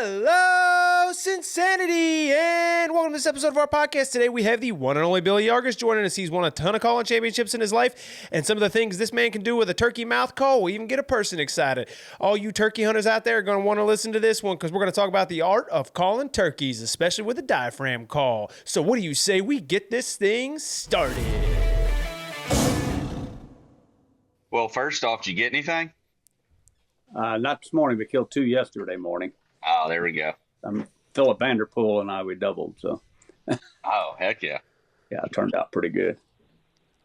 Hello, Cincinnati, and welcome to this episode of our podcast. Today we have the one and only Billy Yargus joining us. He's won a ton of calling championships in his life, and some of the things this man can do with a turkey mouth call will even get a person excited. All you turkey hunters out there are going to want to listen to this one because we're going to talk about the art of calling turkeys, especially with a diaphragm call. So what do you say we get this thing started? Well, first off, did you get anything? Not this morning. We killed 2 yesterday morning. Oh, there we go. Philip Vanderpool and I, we doubled. So, Oh, heck yeah. yeah, it turned out pretty good.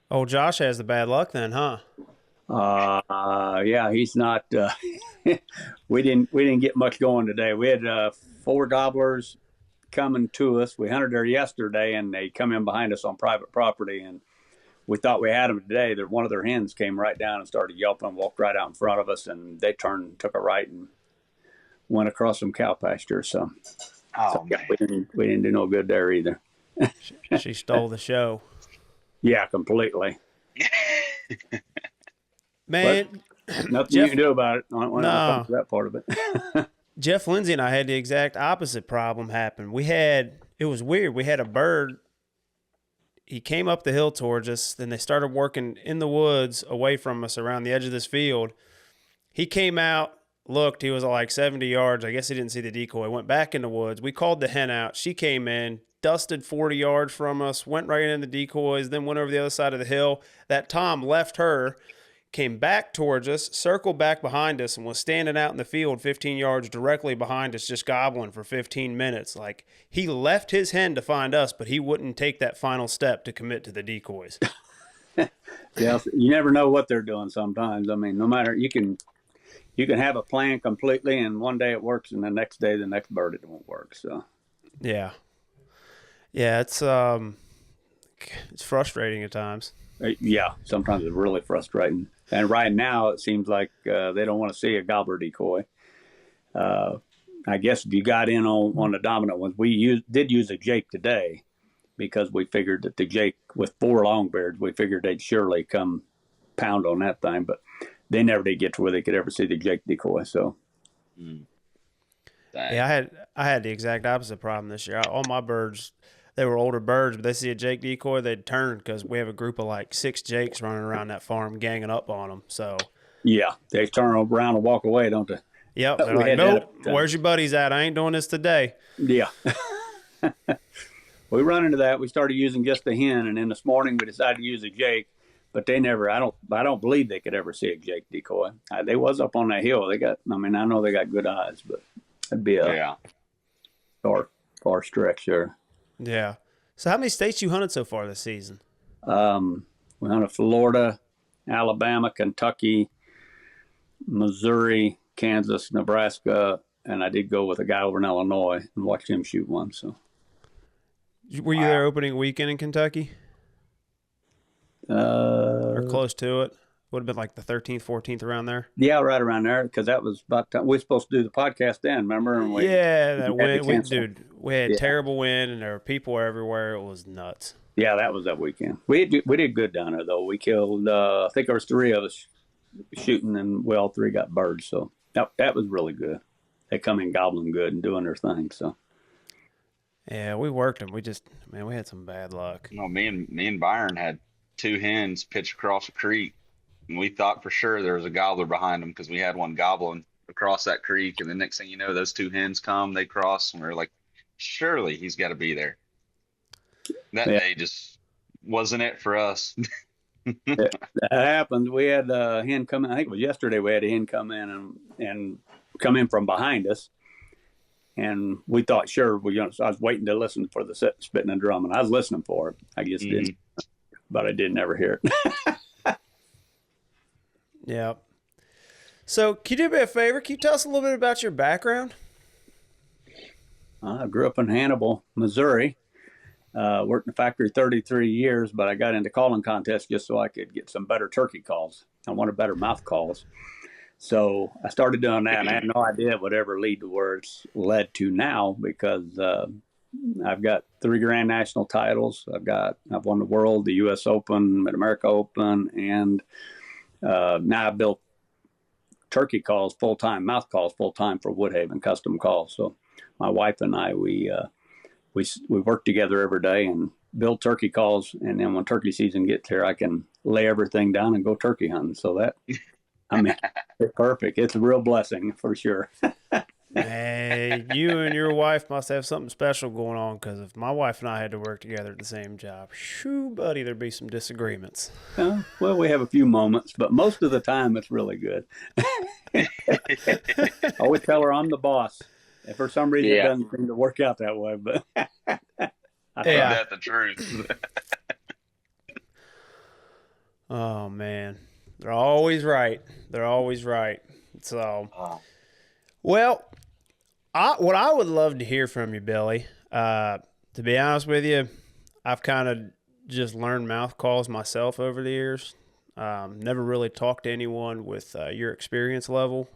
Oh, Josh has the bad luck then, huh? Yeah, he's not. We didn't get much going today. We had 4 gobblers coming to us. We hunted there yesterday, and they come in behind us on private property, and we thought we had them today. That one of their hens came right down and started yelping, walked right out in front of us, and they turned, took a right, and went across some cow pasture. So, Man. we didn't do no good there either. She stole the show. Yeah, completely. Man, Nothing you can do about it when it No. comes to that part of it. Jeff Lindsay and I had the exact opposite problem happen. It was weird. We had a bird. He came up the hill towards us. Then they started working in the woods away from us around the edge of this field. He came out, looked. He was like 70 yards. I guess he didn't see the decoy. Went back in the woods. We called the hen out. She came in, dusted 40 yards from us, went right into the decoys, then went over the other side of the hill. That Tom left her, came back towards us, circled back behind us, and was standing out in the field 15 yards directly behind us, just gobbling for 15 minutes. Like, he left his hen to find us, but he wouldn't take that final step to commit to the decoys. Yeah, you never know what they're doing sometimes. I mean, no matter, you can have a plan completely, and one day it works, and the next day, the next bird, it won't work. So, Yeah. Yeah, it's frustrating at times. yeah, sometimes it's really frustrating. And right now, it seems like they don't want to see a gobbler decoy. I guess if you got in on the dominant ones, we did use a jake today because we figured that the jake with 4 longbeards, we figured they'd surely come pound on that thing, but they never did get to where they could ever see the jake decoy. So, Yeah, I had the exact opposite problem this year. All my birds, they were older birds, but they see a jake decoy, they'd turn because we have a group of like 6 jakes running around that farm ganging up on them. So, yeah, they turn around and walk away, don't they? yep, they're We like, had nope, that. where's your buddies at? I ain't doing this today. Yeah. We run into that. We started using just the hen, and then this morning we decided to use a jake, but they never. I don't believe they could ever see a jake decoy. They was up on that hill. I know they got good eyes, but it'd be a far stretch there. Yeah. So how many states you hunted so far this season? We hunted Florida, Alabama, Kentucky, Missouri, Kansas, Nebraska, and I did go with a guy over in Illinois and watched him shoot one. So, Were you there opening weekend in Kentucky? Or close to it? Would have been like the 13th, 14th, around there. yeah, right around there, because that was about time. We were supposed to do the podcast then, remember? And That wind, cancel. we had terrible wind, and there were people everywhere. It was nuts. Yeah, that was that weekend. We did good down there, though. We killed, I think there was 3 of us shooting, and we all 3 got birds. So that was really good. They come in gobbling good and doing their thing. So, Yeah, we worked them. We had some bad luck. No, me and Byron had 2 hens pitch across a creek, and we thought for sure there was a gobbler behind them because we had one gobbling across that creek, and the next thing you know, those 2 hens come, they cross, and we're like, surely he's got to be there. That day just wasn't it for us. that happened. We had a hen come in. I think it was yesterday we had a hen come in and come in from behind us. And we thought, sure, I was waiting to listen for the spitting and drum, and I was listening for it. I just didn't, but I did never hear it. Yeah. So, can you do me a favor? Can you tell us a little bit about your background? I grew up in Hannibal, Missouri. Worked in the factory 33 years, but I got into calling contests just so I could get some better turkey calls. I wanted better mouth calls. So I started doing that, and I had no idea it would ever lead to where it's led to now, because I've got 3 Grand National titles. I've won the World, the U.S. Open, Mid-America Open, and now I've built turkey calls full-time, mouth calls full-time for Woodhaven Custom Calls. So my wife and I, we work together every day and build turkey calls. And then when turkey season gets here, I can lay everything down and go turkey hunting. So that, I mean, it's perfect. It's a real blessing for sure. Hey, you and your wife must have something special going on, because if my wife and I had to work together at the same job, shoo, buddy, there'd be some disagreements. Well, we have a few moments, but most of the time it's really good. I always tell her I'm the boss. And for some reason, it doesn't seem to work out that way, but That's the truth. Oh, man. They're always right. They're always right. So, well, what I would love to hear from you, Billy, to be honest with you, I've kind of just learned mouth calls myself over the years. Never really talked to anyone with your experience level.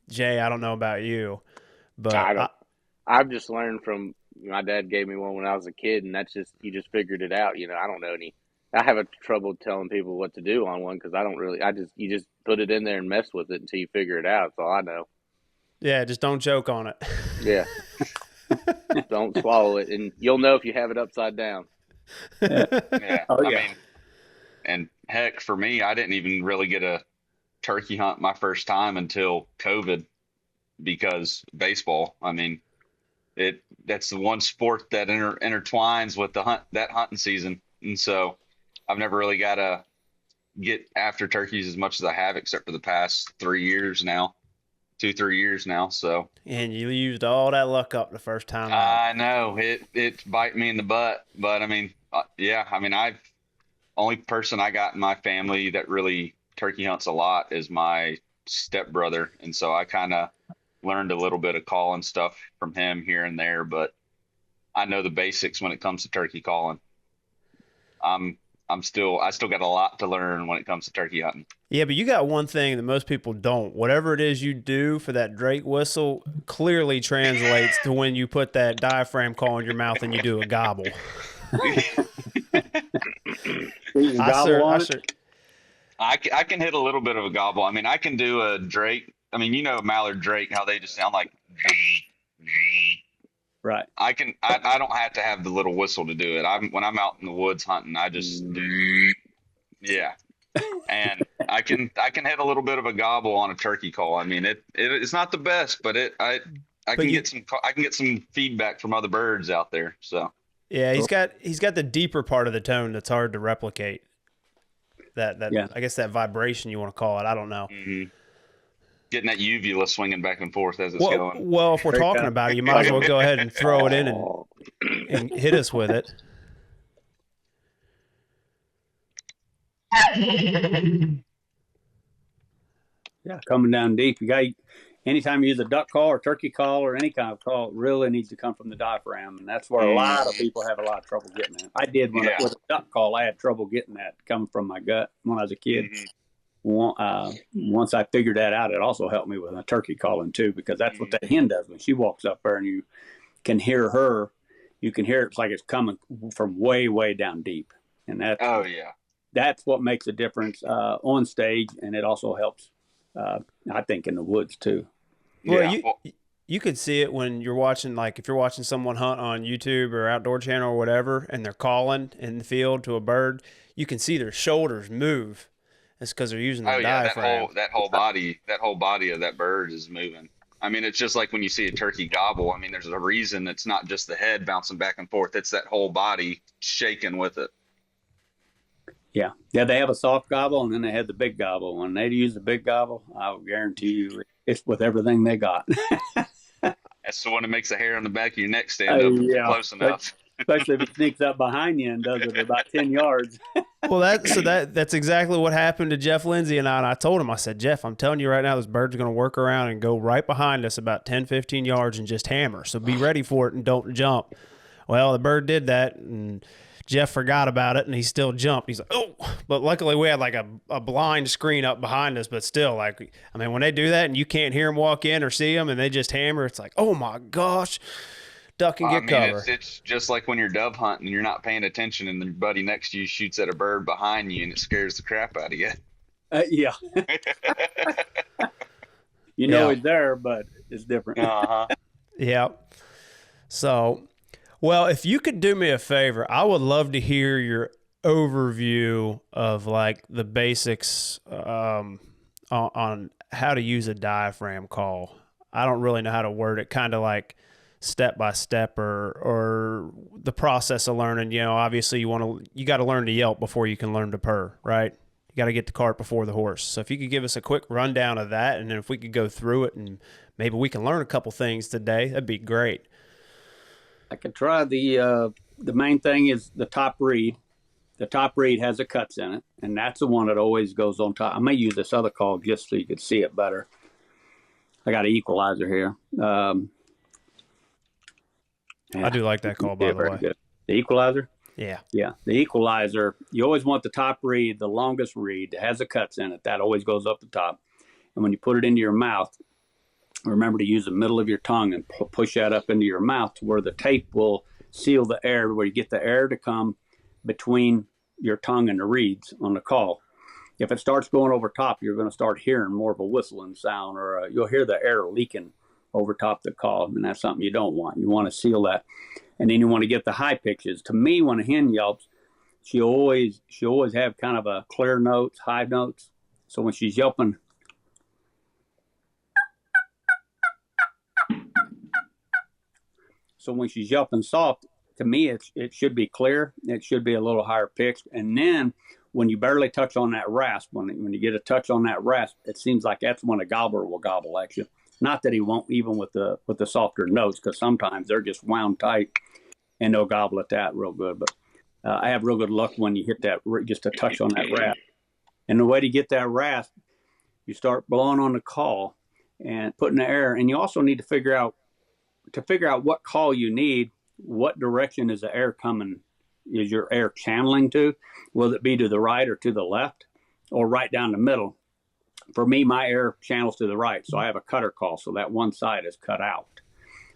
Jay, I don't know about you, but I've just learned from my dad gave me one when I was a kid, and that's just you just figured it out. I don't know any. I have trouble telling people what to do on one because I don't really. You just put it in there and mess with it until you figure it out. That's all I know. Yeah, just don't joke on it. Yeah, don't swallow it, and you'll know if you have it upside down. Yeah. I mean, and heck, for me, I didn't even really get a turkey hunt my first time until COVID, because baseball. I mean, that's the one sport that intertwines with that hunting season, and so I've never really got to get after turkeys as much as I have, except for the past 3 years now. 2-3 years now. So, and you used all that luck up the first time out. I know it bite me in the butt, but I mean, only person I got in my family that really turkey hunts a lot is my stepbrother, and so I kind of learned a little bit of calling stuff from him here and there, but I know the basics when it comes to turkey calling. I still got a lot to learn when it comes to turkey hunting. Yeah, but you got one thing that most people don't. Whatever it is you do for that Drake whistle clearly translates to when you put that diaphragm call in your mouth and you do a gobble. I can hit a little bit of a gobble. I mean, I can do a Drake. I mean, mallard Drake, how they just sound like. Right. I don't have to have the little whistle to do it. When I'm out in the woods hunting, I just yeah. And I can hit a little bit of a gobble on a turkey call. I mean, it's not the best, but I can get some feedback from other birds out there. So yeah, he's got the deeper part of the tone that's hard to replicate. I guess that vibration you want to call it. I don't know. Mm-hmm. Getting that uvula swinging back and forth as it's going. Well, if we're talking about it, you might as well go ahead and throw it in and hit us with it. Yeah, coming down deep. Anytime you use a duck call or turkey call or any kind of call, it really needs to come from the diaphragm, and that's where a lot of people have a lot of trouble getting it. I did with a duck call. I had trouble getting that coming from my gut when I was a kid. Mm-hmm. Once I figured that out, it also helped me with a turkey calling too, because that's what that hen does when she walks up there, and you can hear her. You can hear it's like it's coming from way, way down deep, and that's what makes a difference on stage, and it also helps, I think, in the woods too. Well, you could see it when you're watching, like if you're watching someone hunt on YouTube or Outdoor Channel or whatever, and they're calling in the field to a bird, you can see their shoulders move. It's because they're using the diaphragm. That whole body of that bird is moving. I mean, it's just like when you see a turkey gobble. I mean, there's a reason it's not just the head bouncing back and forth. It's that whole body shaking with it. Yeah. They have a soft gobble, and then they have the big gobble. When they use the big gobble, I'll guarantee you it's with everything they got. That's the one that makes the hair on the back of your neck stand up close enough. Especially if it sneaks up behind you and does it about 10 yards. Well, that's exactly what happened to Jeff Lindsay and I. And I told him, I said, Jeff, I'm telling you right now, this bird's going to work around and go right behind us about 10, 15 yards and just hammer. So be ready for it and don't jump. Well, the bird did that, and Jeff forgot about it, and he still jumped. He's like, oh, but luckily we had like a blind screen up behind us, but still, like, I mean, when they do that and you can't hear them walk in or see them and they just hammer, it's like, oh my gosh. Duck and get cover. It's just like when you're dove hunting and you're not paying attention, and your buddy next to you shoots at a bird behind you, and it scares the crap out of you. Yeah. He's there, but it's different. Yeah. So, well, if you could do me a favor, I would love to hear your overview of like the basics on how to use a diaphragm call. I don't really know how to word it, kind of like step by step or the process of learning. You know, obviously you got to learn to yelp before you can learn to purr, right? You got to get the cart before the horse. So if you could give us a quick rundown of that, and then if we could go through it and maybe we can learn a couple things today, that'd be great. I could try the main thing is the top reed. The top reed has the cuts in it, and that's the one that always goes on top. I may use this other call just so you could see it better. I got an equalizer here. I do like that call, by the way. Good. The equalizer? Yeah. Yeah. The equalizer, you always want the top reed, the longest reed that has the cuts in it. That always goes up the top. And when you put it into your mouth, remember to use the middle of your tongue and push that up into your mouth to where the tape will seal the air, where you get the air to come between your tongue and the reeds on the call. If it starts going over top, you're going to start hearing more of a whistling sound, or you'll hear the air leaking over top the call, and that's something you don't want. You want to seal that. And then you want to get the high pitches. To me, when a hen yelps, she always have kind of a clear notes, high notes. So when she's yelping, soft, to me, it should be clear. It should be a little higher pitched. And then when you barely touch on that rasp, when you get a touch on that rasp, it seems like that's when a gobbler will gobble at you. Not that he won't, even with the softer notes, because sometimes they're just wound tight and they'll gobble at that real good. But I have real good luck when you hit that, just a touch on that rasp. And the way to get that rasp, you start blowing on the call and putting the air. And you also need to figure out what call you need. What direction is the air coming? Is your air channeling to? Will it be to the right or to the left, or right down the middle? For me, my air channels to the right, so I have a cutter call, so that one side is cut out.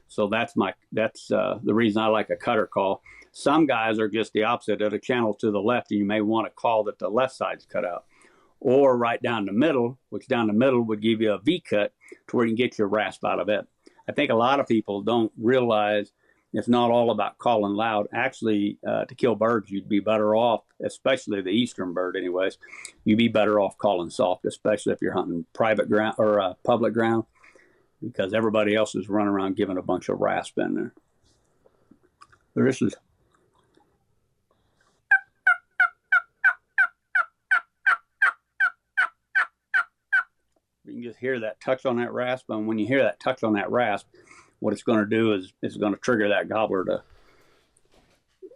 So that's the reason I like a cutter call. Some guys are just the opposite. It'll channel to the left, and you may want to call that the left side's cut out, or right down the middle, which down the middle would give you a V cut to where you can get your rasp out of it. I think a lot of people don't realize it's not all about calling loud. Actually, to kill birds, you'd be better off, especially the eastern bird anyways, you'd be better off calling soft, especially if you're hunting private ground or public ground, because everybody else is running around giving a bunch of rasp in there. This is... You can just hear that touch on that rasp, and when you hear that touch on that rasp, what it's going to do is it's going to trigger that gobbler to.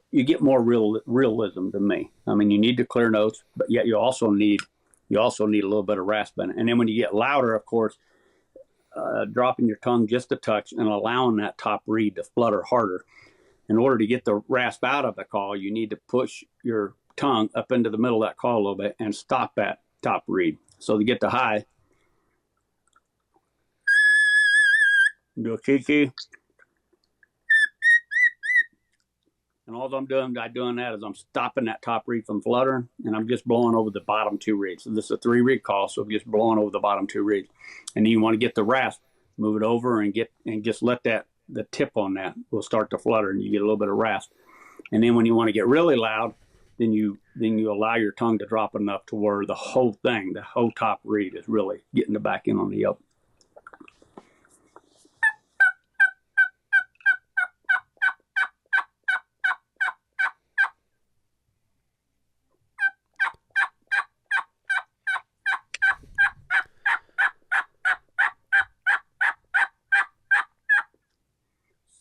You get more realism to me. I mean, you need the clear notes, but yet you also need a little bit of rasp in it. And then when you get louder, of course, dropping your tongue just a touch and allowing that top reed to flutter harder. In order to get the rasp out of the call, you need to push your tongue up into the middle of that call a little bit and stop that top reed. So to get the high, do a kiki. And all I'm doing by doing that is I'm stopping that top reed from fluttering, and I'm just blowing over the bottom two reeds. So this is a 3-reed call, so I'm just blowing over the bottom two reeds. And then you want to get the rasp, move it over and just let the tip on that will start to flutter, and you get a little bit of rasp. And then when you want to get really loud, then you allow your tongue to drop enough to where the whole top reed is really getting the back end on the yelp.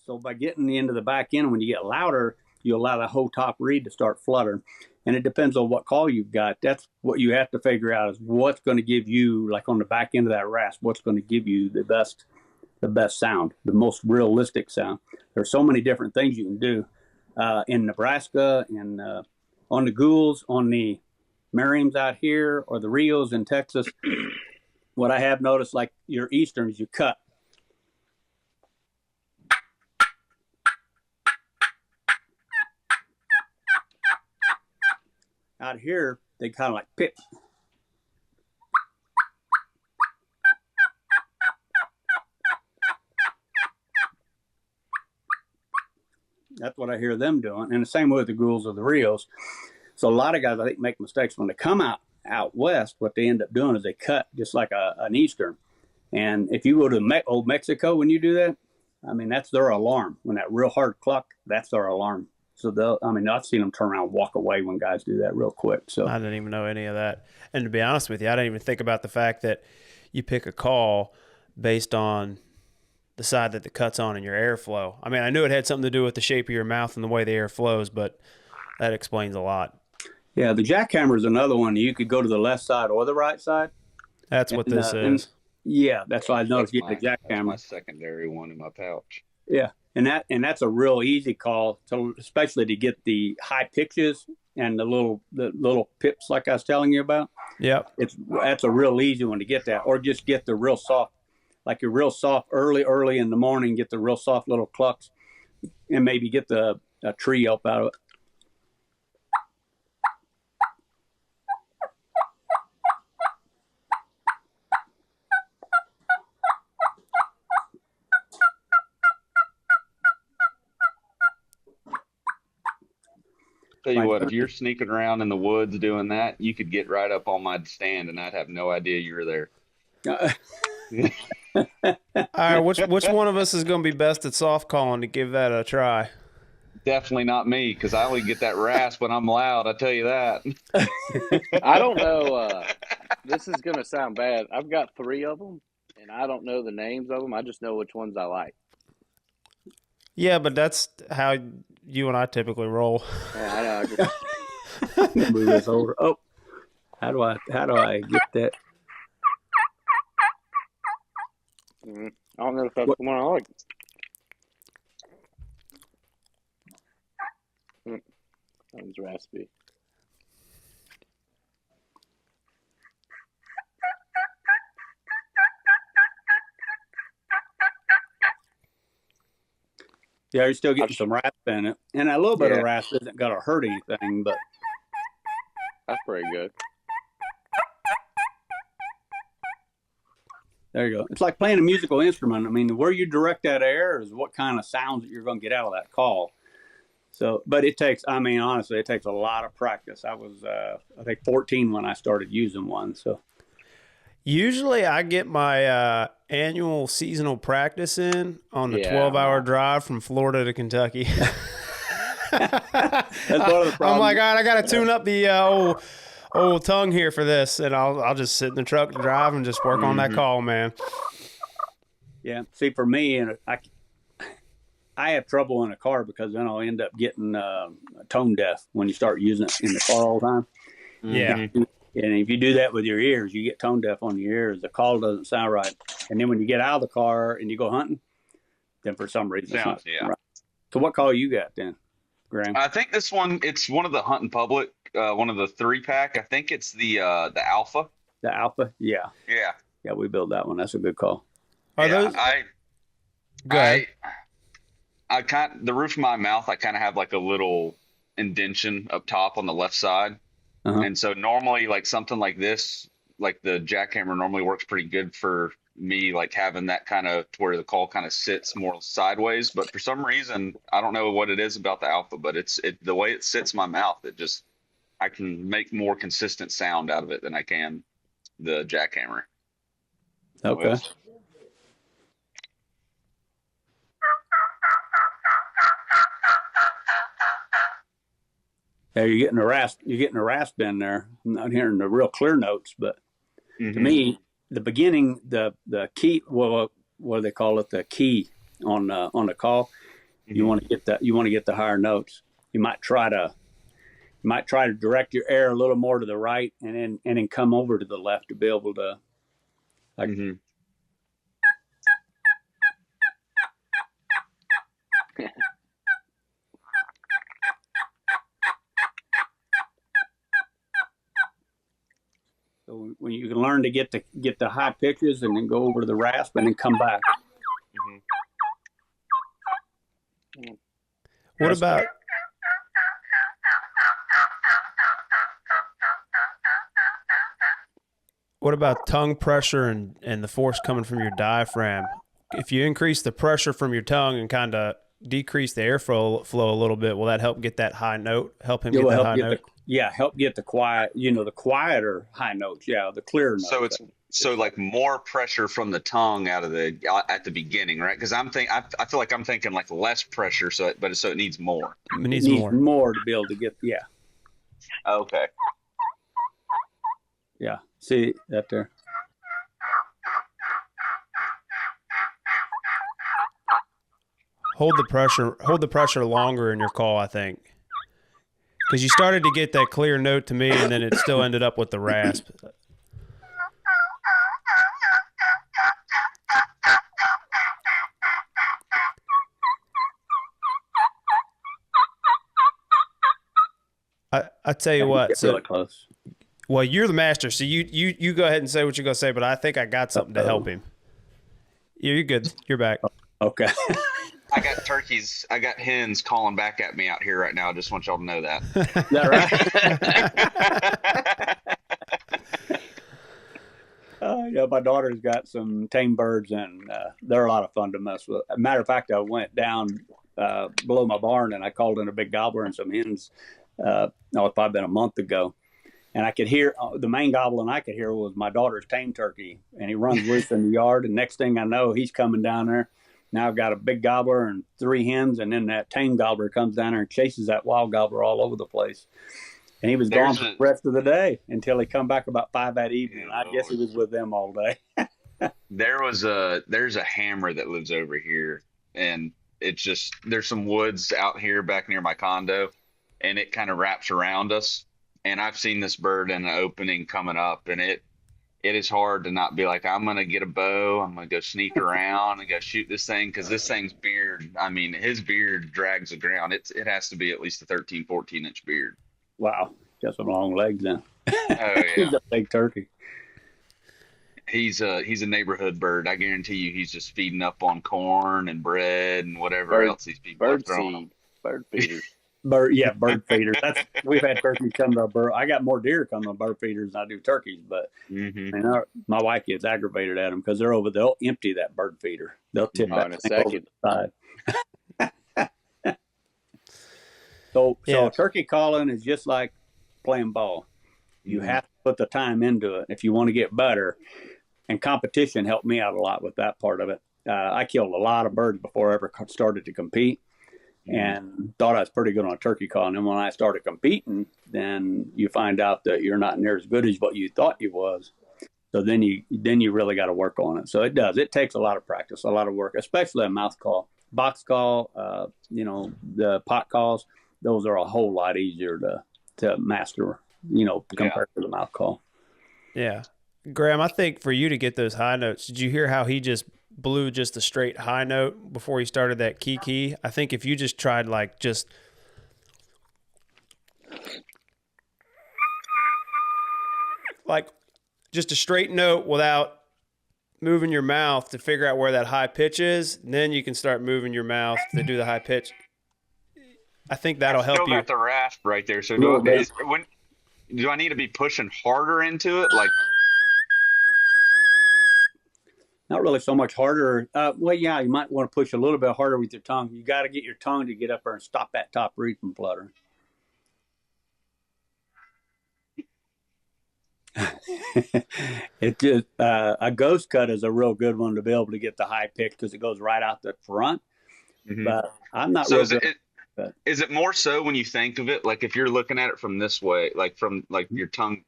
So by getting into the back end, when you get louder, you allow the whole top reed to start fluttering. And it depends on what call you've got. That's what you have to figure out, is what's going to give you, like on the back end of that rasp, what's going to give you the best sound, the most realistic sound. There's so many different things you can do in Nebraska, and on the Ghouls, on the Merriams out here, or the Rios in Texas. What I have noticed, like your Easterns, you cut. Out here, they kind of like pick. That's what I hear them doing. And the same with the Gouls or the Rios. So a lot of guys, I think, make mistakes when they come out west. What they end up doing is they cut just like an Eastern. And if you go to old Mexico when you do that, I mean, that's their alarm. When that real hard cluck, that's their alarm. So I've seen them turn around and walk away when guys do that real quick. So I didn't even know any of that. And to be honest with you, I didn't even think about the fact that you pick a call based on the side that the cut's on and your airflow. I mean, I knew it had something to do with the shape of your mouth and the way the air flows, but that explains a lot. Yeah, the jackhammer is another one. You could go to the left side or the right side. That's what this is. Yeah, that's why I noticed getting the jackhammer. That's my secondary one in my pouch. Yeah, and that's a real easy call, especially to get the high pitches and the little pips like I was telling you about. Yep. That's a real easy one to get that, or just get the real soft, like your real soft early in the morning, get the real soft little clucks, and maybe get a tree up out of it. Tell you what, if you're sneaking around in the woods doing that, you could get right up on my stand and I'd have no idea you were there. All right, which one of us is going to be best at soft calling to give that a try? Definitely not me, because I only get that rasp when I'm loud, I tell you that. I don't know. This is going to sound bad. I've got 3 of them, and I don't know the names of them. I just know which ones I like. Yeah, but that's how you and I typically roll. Yeah, I know. Move this over. Oh, how do I get that? I don't know if that's the one I like. That one's raspy. Yeah, you're still getting some rasp in it. And a little bit of rasp isn't going to hurt anything, but. That's pretty good. There you go. It's like playing a musical instrument. I mean, where you direct that air is what kind of sounds that you're going to get out of that call. So, but honestly, it takes a lot of practice. I was, I think 14 when I started using one. So. Usually I get my annual seasonal practice in on the 12-hour drive from Florida to Kentucky. That's one of the problems. I'm like, all right, I got to tune up the old tongue here for this, and I'll just sit in the truck and drive and just work on that call, man. Yeah. See, for me, and I have trouble in a car because then I'll end up getting tone deaf when you start using it in the car all the time. Yeah. And if you do that with your ears, you get tone deaf on your ears. The call doesn't sound right. And then when you get out of the car and you go hunting, then for some reason it's not right. So what call you got then, Graham? I think this one, it's one of the Hunting Public, one of the 3-pack. I think it's the Alpha. The Alpha? Yeah. Yeah. Yeah, we built that one. That's a good call. Are those? Go ahead. The roof of my mouth, I kind of have like a little indentation up top on the left side. Uh-huh. And so normally like something like this, like the jackhammer normally works pretty good for me, like having that kind of to where the call kind of sits more sideways. But for some reason, I don't know what it is about the Alpha, but the way it sits in my mouth, I can make more consistent sound out of it than I can the jackhammer. Okay. Yeah, you're getting a rasp in there. I'm not hearing the real clear notes, but to me, the beginning, the key, what do they call it? The key on the call. You want to get that. You want to get the higher notes. You might try to direct your air a little more to the right, and then come over to the left to be able to. Like, So when you can learn to get the high pitches and then go over to the rasp and then come back. What about tongue pressure and the force coming from your diaphragm? If you increase the pressure from your tongue and kind of decrease the airflow flow a little bit, will that help get that high note? Help him get that high note? Help get the quiet, the quieter high notes. Yeah, the clear notes. So it's like more pressure from the tongue out of at the beginning, right? Because I feel like I'm thinking like less pressure, so it needs more. It needs more to be able to get. Yeah. Okay. Yeah. See that there. Hold the pressure longer in your call, I think. Because you started to get that clear note to me, and then it still ended up with the rasp. I tell you what. So really close. Well, you're the master, so you go ahead and say what you're gonna say. But I think I got something to help him. Yeah, you're good. You're back. Okay. I got hens calling back at me out here right now. I just want y'all to know that. Is that right? Yeah, my daughter's got some tame birds, and they're a lot of fun to mess with. As a matter of fact, I went down below my barn, and I called in a big gobbler and some hens. It's probably been a month ago. And I could hear the main gobbling I could hear was my daughter's tame turkey, and he runs loose in the yard. And next thing I know, he's coming down there. Now I've got a big gobbler and 3 hens, and then that tame gobbler comes down there and chases that wild gobbler all over the place. And he was gone for the rest of the day until he come back about 5 that evening. I guess he was with them all day. There's a hammer that lives over here, and it's just there's some woods out here back near my condo, and it kind of wraps around us. And I've seen this bird in an opening coming up, and it is hard to not be like, I'm going to get a bow. I'm going to go sneak around and go shoot this thing, because this thing's beard, I mean, his beard drags the ground. It has to be at least a 13, 14-inch beard. Wow. Got some long legs then. Oh, yeah. He's a big turkey. He's a neighborhood bird. I guarantee you he's just feeding up on corn and bread and whatever else these people are throwing him. Bird feeders. Bird feeders. We've had turkeys come to our bird. I got more deer come to bird feeders than I do turkeys, but my wife gets aggravated at them because they'll empty that bird feeder. They'll tip that in a thing over second. the side. So turkey calling is just like playing ball. You have to put the time into it if you want to get better. And competition helped me out a lot with that part of it. I killed a lot of birds before I ever started to compete, and thought I was pretty good on a turkey call. And then when I started competing, then you find out that you're not near as good as what you thought you was. So then you really got to work on it. So it does. It takes a lot of practice, a lot of work, especially a mouth call. Box call, the pot calls, those are a whole lot easier to master, compared to the mouth call. Yeah. Graham, I think for you to get those high notes, did you hear how he just blew just a straight high note before he started that key? I think if you just tried just a straight note without moving your mouth to figure out where that high pitch is, then you can start moving your mouth to do the high pitch. I think that'll help you. Still got the rasp right there. So do I need to be pushing harder into it? Not really so much harder. You might want to push a little bit harder with your tongue. You got to get your tongue to get up there and stop that top reed from fluttering. It just a ghost cut is a real good one to be able to get the high pitch because it goes right out the front. Mm-hmm. But I'm not. So is it more so when you think of it, like if you're looking at it from this way, like from your tongue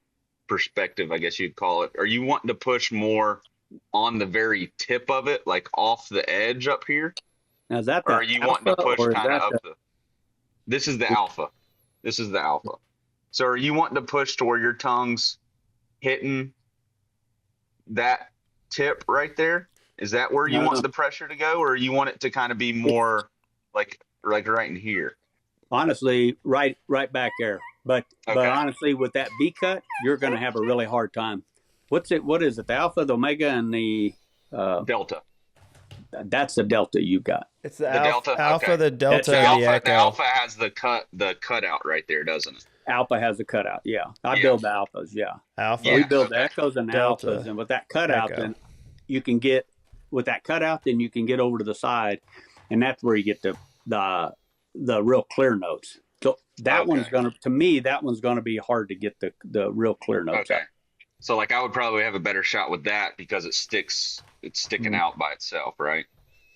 perspective, I guess you'd call it? Are you wanting to push more on the very tip of it, like off the edge up here? Now, is that or are you wanting to push kind of up this is the alpha. This is the alpha. So are you wanting to push to where your tongue's hitting that tip right there? Is that where you want the pressure to go, or you want it to kind of be more like right in here? Honestly, right back there. But honestly, with that V cut, you're going to have a really hard time. What is it? The alpha, the omega, and the delta. That's the delta you got. It's the delta. Alpha, the delta, the alpha. The alpha has the cutout right there, doesn't it? Alpha has a cutout. Yeah, I build the alphas. Yeah, alpha. We build the echoes and the alphas, and with that cutout, then you can get over to the side, and that's where you get to the real clear notes. So that one's to me, that one's gonna be hard to get the real clear notes out. So like I would probably have a better shot with that because it's sticking out by itself, right?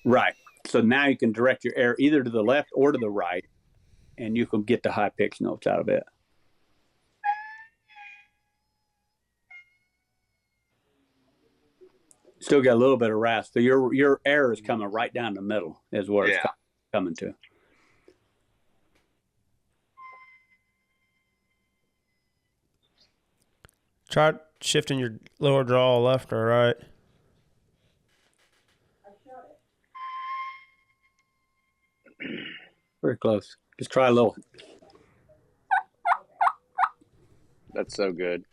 Right. So now you can direct your air either to the left or to the right, and you can get the high pitch notes out of it. Still got a little bit of rasp. So your air is coming right down the middle is where it's coming to. Try shifting your lower jaw left or right. Very close. Just try a little. That's so good.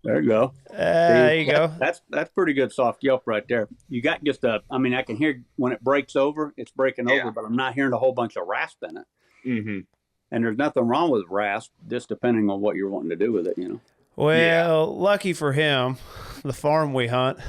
There you go. There you go. That's pretty good soft yelp right there. You got just I mean, I can hear when it breaks over, it's breaking over, but I'm not hearing a whole bunch of rasp in it. Mm-hmm. And there's nothing wrong with rasp, just depending on what you're wanting to do with it, you know. Well, lucky for him, the farm we hunt,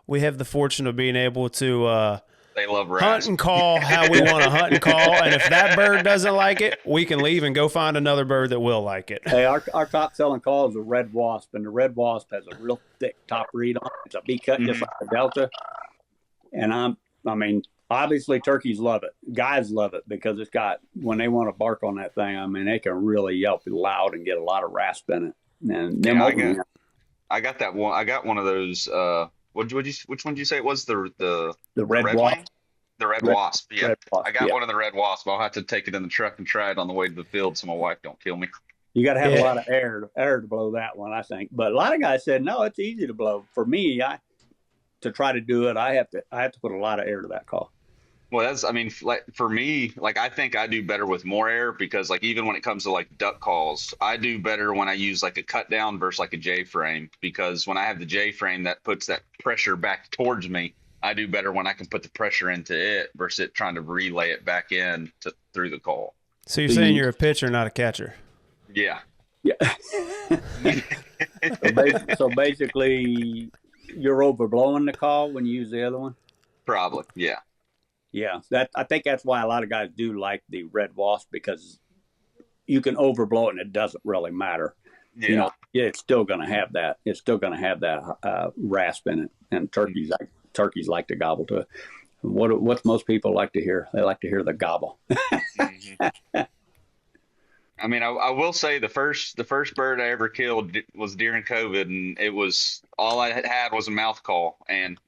we have the fortune of being able to they love rasp. Hunt and call how we want to hunt and call. And if that bird doesn't like it, we can leave and go find another bird that will like it. Hey, our top selling call is a red wasp, and the red wasp has a real thick top reed on it. It's a B cut, just like a Delta. And I mean, obviously turkeys love it. Guys love it because it's got, when they want to bark on that thing, I mean, they can really yelp loud and get a lot of rasp in it. And I got that one. I got one of those. Which one did you say it was? The red wasp. The red wasp. Yeah, red wasp, I got one of the red wasp. I'll have to take it in the truck and try it on the way to the field so my wife don't kill me. You got to have a lot of air to blow that one, I think. But a lot of guys said no, it's easy to blow. For me, to try to do it, I have to put a lot of air to that call. Well, for me, like I think I do better with more air because like even when it comes to like duck calls, I do better when I use like a cut down versus like a J frame, because when I have the J frame that puts that pressure back towards me, I do better when I can put the pressure into it versus it trying to relay it back in through the call. So you're saying you're a pitcher, not a catcher? Yeah. Yeah. So basically, you're overblowing the call when you use the other one? Probably, yeah. Yeah, I think that's why a lot of guys do like the red wasp, because you can overblow it and it doesn't really matter. Yeah. You know, it's still going to have that. It's still going to have that rasp in it, and turkeys like to gobble to it. What's most people like to hear? They like to hear the gobble. Mm-hmm. I mean, I will say the first bird I ever killed was during COVID, and it was all I had was a mouth call. And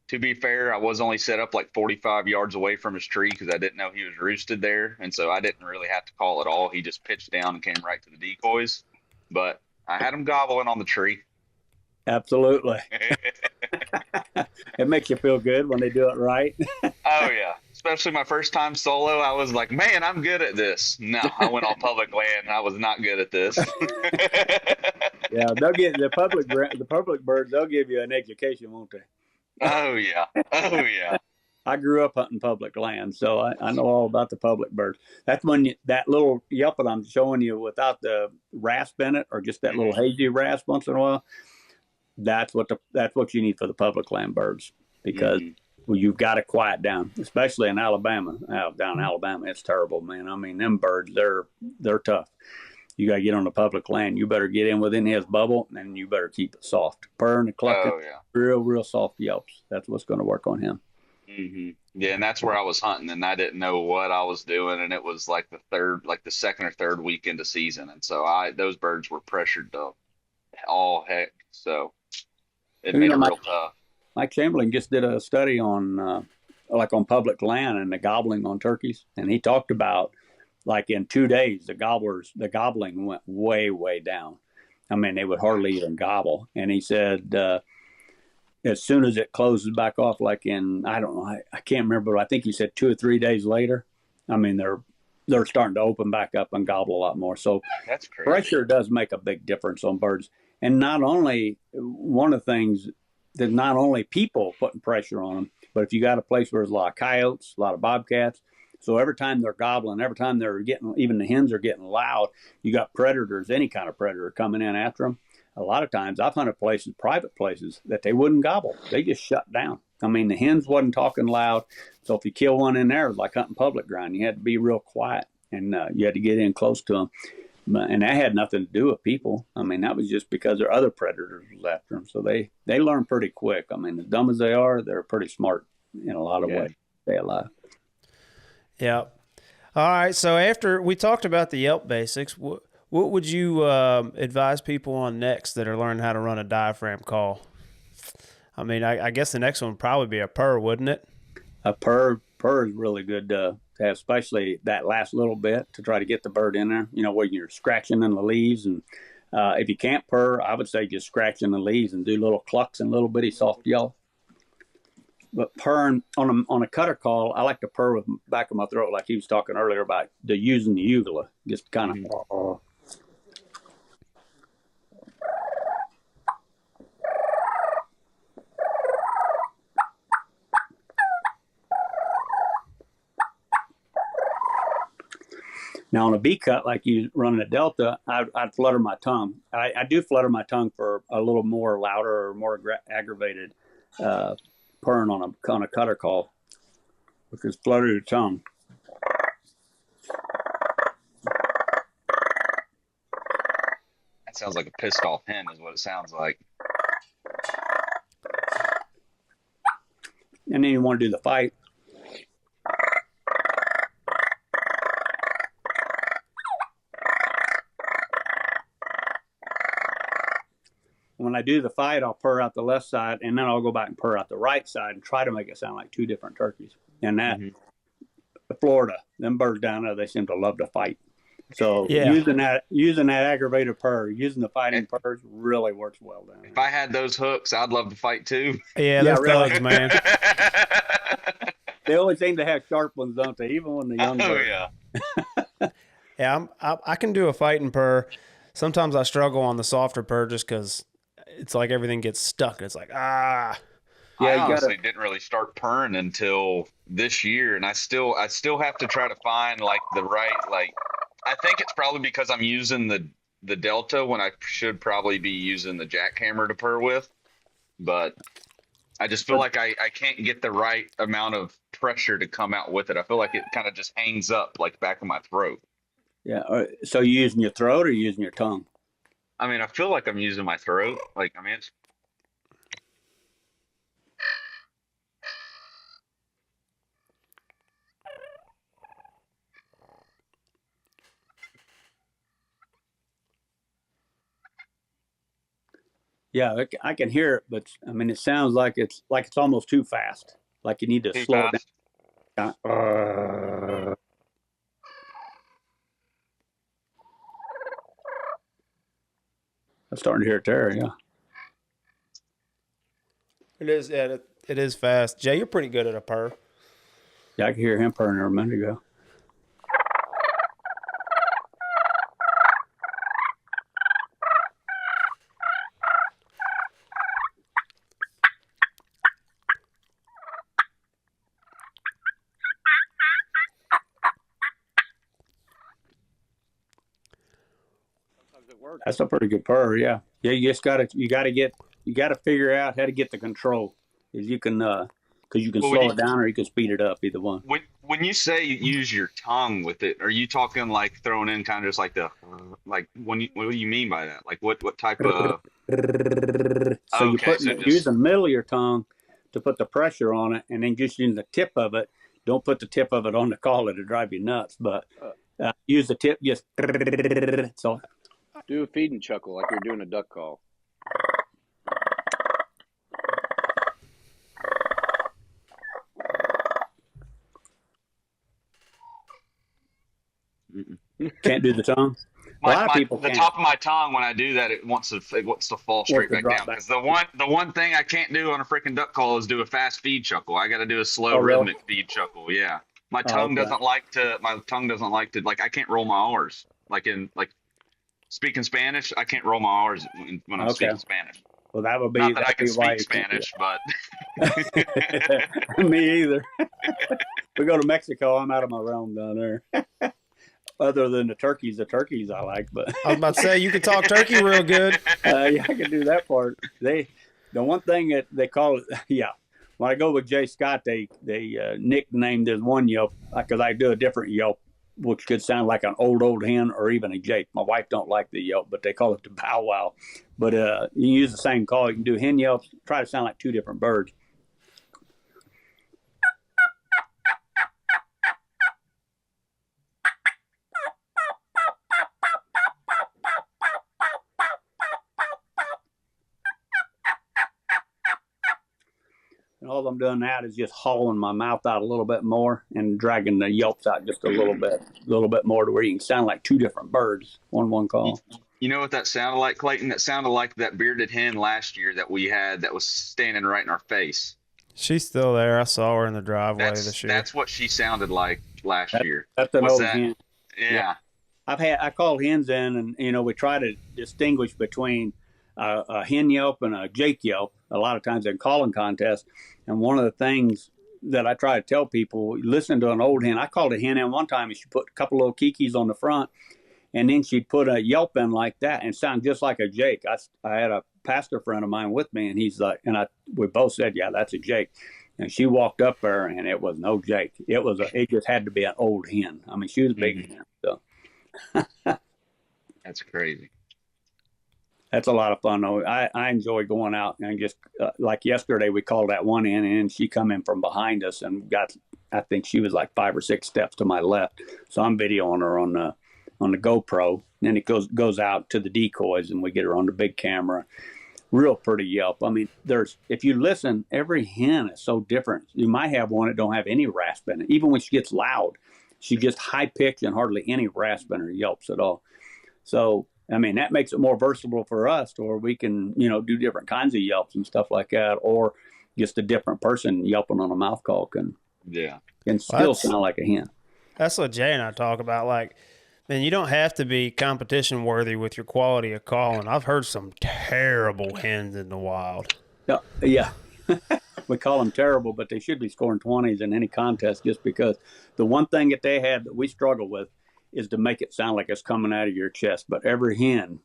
to be fair, I was only set up like 45 yards away from his tree because I didn't know he was roosted there, and so I didn't really have to call at all. He just pitched down and came right to the decoys, but I had him gobbling on the tree. Absolutely. It makes you feel good when they do it right. Oh yeah, especially my first time solo. I was like, man, I'm good at this. No, I went on public land and I was not good at this. Yeah, they'll get the public birds. They'll give you an education, won't they? Oh yeah. I grew up hunting public land, so I know all about the public birds. That's when that little yelp that I'm showing you without the rasp in it, or just that little hazy rasp once in a while. That's what you need for the public land birds, because you've got to quiet down, especially in Alabama. Down in Alabama, it's terrible, man. I mean, them birds, they're tough. You got to get on the public land. You better get in within his bubble, and you better keep it soft. Purring and clucking, real soft yelps. That's what's going to work on him. Mm-hmm. Yeah, and that's where I was hunting, and I didn't know what I was doing, and it was like the second or third week into season, and so those birds were pressured to all heck. So it made it real tough. Mike Chamberlain just did a study on on public land and the gobbling on turkeys, and he talked about, like, in 2 days, the gobbling went way down. I mean, they would hardly even gobble. And he said, as soon as it closes back off, like in, I don't know, I can't remember, but I think he said 2 or 3 days later, I mean, they're starting to open back up and gobble a lot more. So that's crazy. Pressure does make a big difference on birds. And not only, one of the things that not only people putting pressure on them, but if you got a place where there's a lot of coyotes, a lot of bobcats, so every time they're gobbling, every time they're getting, even the hens are getting loud, you got predators, any kind of predator coming in after them. a lot of times I've hunted places, private places, that they wouldn't gobble. They just shut down. I mean, the hens wasn't talking loud. So if you kill one in there, it was like hunting public ground. You had to be real quiet, and you had to get in close to them. And that had nothing to do with people. I mean, that was just because there are other predators after them. So they learn pretty quick. I mean, as dumb as they are, they're pretty smart in a lot of ways. Stay alive. Yeah. All right. So after we talked about the Yelp basics, what would you advise people on next that are learning how to run a diaphragm call? I mean, I guess the next one would probably be a purr, wouldn't it? A purr is really good to have, especially that last little bit to try to get the bird in there, where you're scratching in the leaves. And if you can't purr, I would say just scratch in the leaves and do little clucks and little bitty soft yell. But purring on a cutter call, I like to purr with the back of my throat, like he was talking earlier about using the ugula, just kind of. Now, on a B cut, like you running a Delta, I'd flutter my tongue. I do flutter my tongue for a little more louder or more aggravated purring on a cutter call, which is flutter your tongue. That sounds like a pissed off hen is what it sounds like. And then you want to do the fight. When I do the fight, I'll purr out the left side, and then I'll go back and purr out the right side and try to make it sound like two different turkeys. And that, Florida, them birds down there, they seem to love to fight. So using that aggravated purr, using the fighting purrs really works well down there. If I had those hooks, I'd love to fight too. Yeah, they're thugs, man. They always seem to have sharp ones, don't they? Even when the young birds. Yeah. Yeah, I can do a fighting purr. Sometimes I struggle on the softer purr just because it's like everything gets stuck. It's like, Yeah, I honestly didn't really start purring until this year, and I still have to try to find like the right, like, I think it's probably because I'm using the Delta when I should probably be using the jackhammer to purr with, but I just feel like I can't get the right amount of pressure to come out with it. I feel like it kind of just hangs up like back of my throat. Yeah. So you using your throat or you using your tongue? I mean, I feel like I'm using my throat. Like, I mean, it's. Yeah, I can hear it, but I mean, it sounds like it's almost too fast. Like you need to slow it down. I'm starting to hear it there, yeah. it is. Yeah, it is fast. Jay, you're pretty good at a purr. Yeah, I could hear him purring there a minute ago. That's a pretty good purr, yeah. Yeah, you gotta figure out how to get the control. Is you can because you can slow it down or you can speed it up, either one. When you say you use your tongue with it, are you talking like throwing in kind of just like what do you mean by that? Like what type of? So use the middle of your tongue to put the pressure on it, and then just use the tip of it. Don't put the tip of it on the call; it'll drive you nuts. But use the tip, just so. Do a feed and chuckle like you're doing a duck call. Can't do the tongue. A lot of people the can't. top of my tongue, when I do that, it wants to fall straight back down. Because the one thing I can't do on a freaking duck call is do a fast feed chuckle. I got to do a slow rhythmic feed chuckle. Yeah, my tongue doesn't like to. Like, I can't roll my R's. Like speaking Spanish, I can't roll my R's when I'm speaking Spanish. Well, that would be not that I can speak Spanish, but me either. We go to Mexico, I'm out of my realm down there. other than the turkeys I like. But I was about to say, you can talk turkey real good. yeah, I can do that part. The one thing that they call it, yeah. When I go with Jay Scott, they nicknamed this one yelp because I do a different yelp, which could sound like an old hen or even a jake. My wife don't like the yelp, but they call it the bow wow. But you can use the same call. You can do hen yelps, try to sound like two different birds. And all I'm doing now is just hauling my mouth out a little bit more and dragging the yelps out just a little bit more to where you can sound like two different birds on one call. You know what that sounded like, Clayton? That sounded like that bearded hen last year that we had that was standing right in our face. She's still there. I saw her in the driveway this year. That's what she sounded like last year. That's an old hen. Yeah. I called hens in, and we try to distinguish between a hen yelp and a jake yelp a lot of times in calling contests. And one of the things that I try to tell people, listen to an old hen. I called a hen in one time, and she put a couple little kikis on the front, and then she'd put a yelp in like that and sound just like a jake. I had a pastor friend of mine with me, and he's like, we both said, yeah, that's a jake. And she walked up there, and it was no jake. It just had to be an old hen. I mean, she was a big hen. So that's crazy. That's a lot of fun, though. I enjoy going out and just like yesterday, we called that one in, and she come in from behind us and I think she was like 5 or 6 steps to my left. So I'm videoing her on the GoPro. And then it goes out to the decoys, and we get her on the big camera. Real pretty yelp. I mean, if you listen, every hen is so different. You might have one that don't have any rasp in it. Even when she gets loud, she just high pitched and hardly any rasp in her yelps at all. So, I mean, that makes it more versatile for us, or we can, do different kinds of yelps and stuff like that, or just a different person yelping on a mouth call can still sound like a hen. That's what Jay and I talk about. Like, man, you don't have to be competition worthy with your quality of calling. I've heard some terrible hens in the wild. Yeah. We call them terrible, but they should be scoring 20s in any contest, just because the one thing that they have that we struggle with is to make it sound like it's coming out of your chest. But every hen,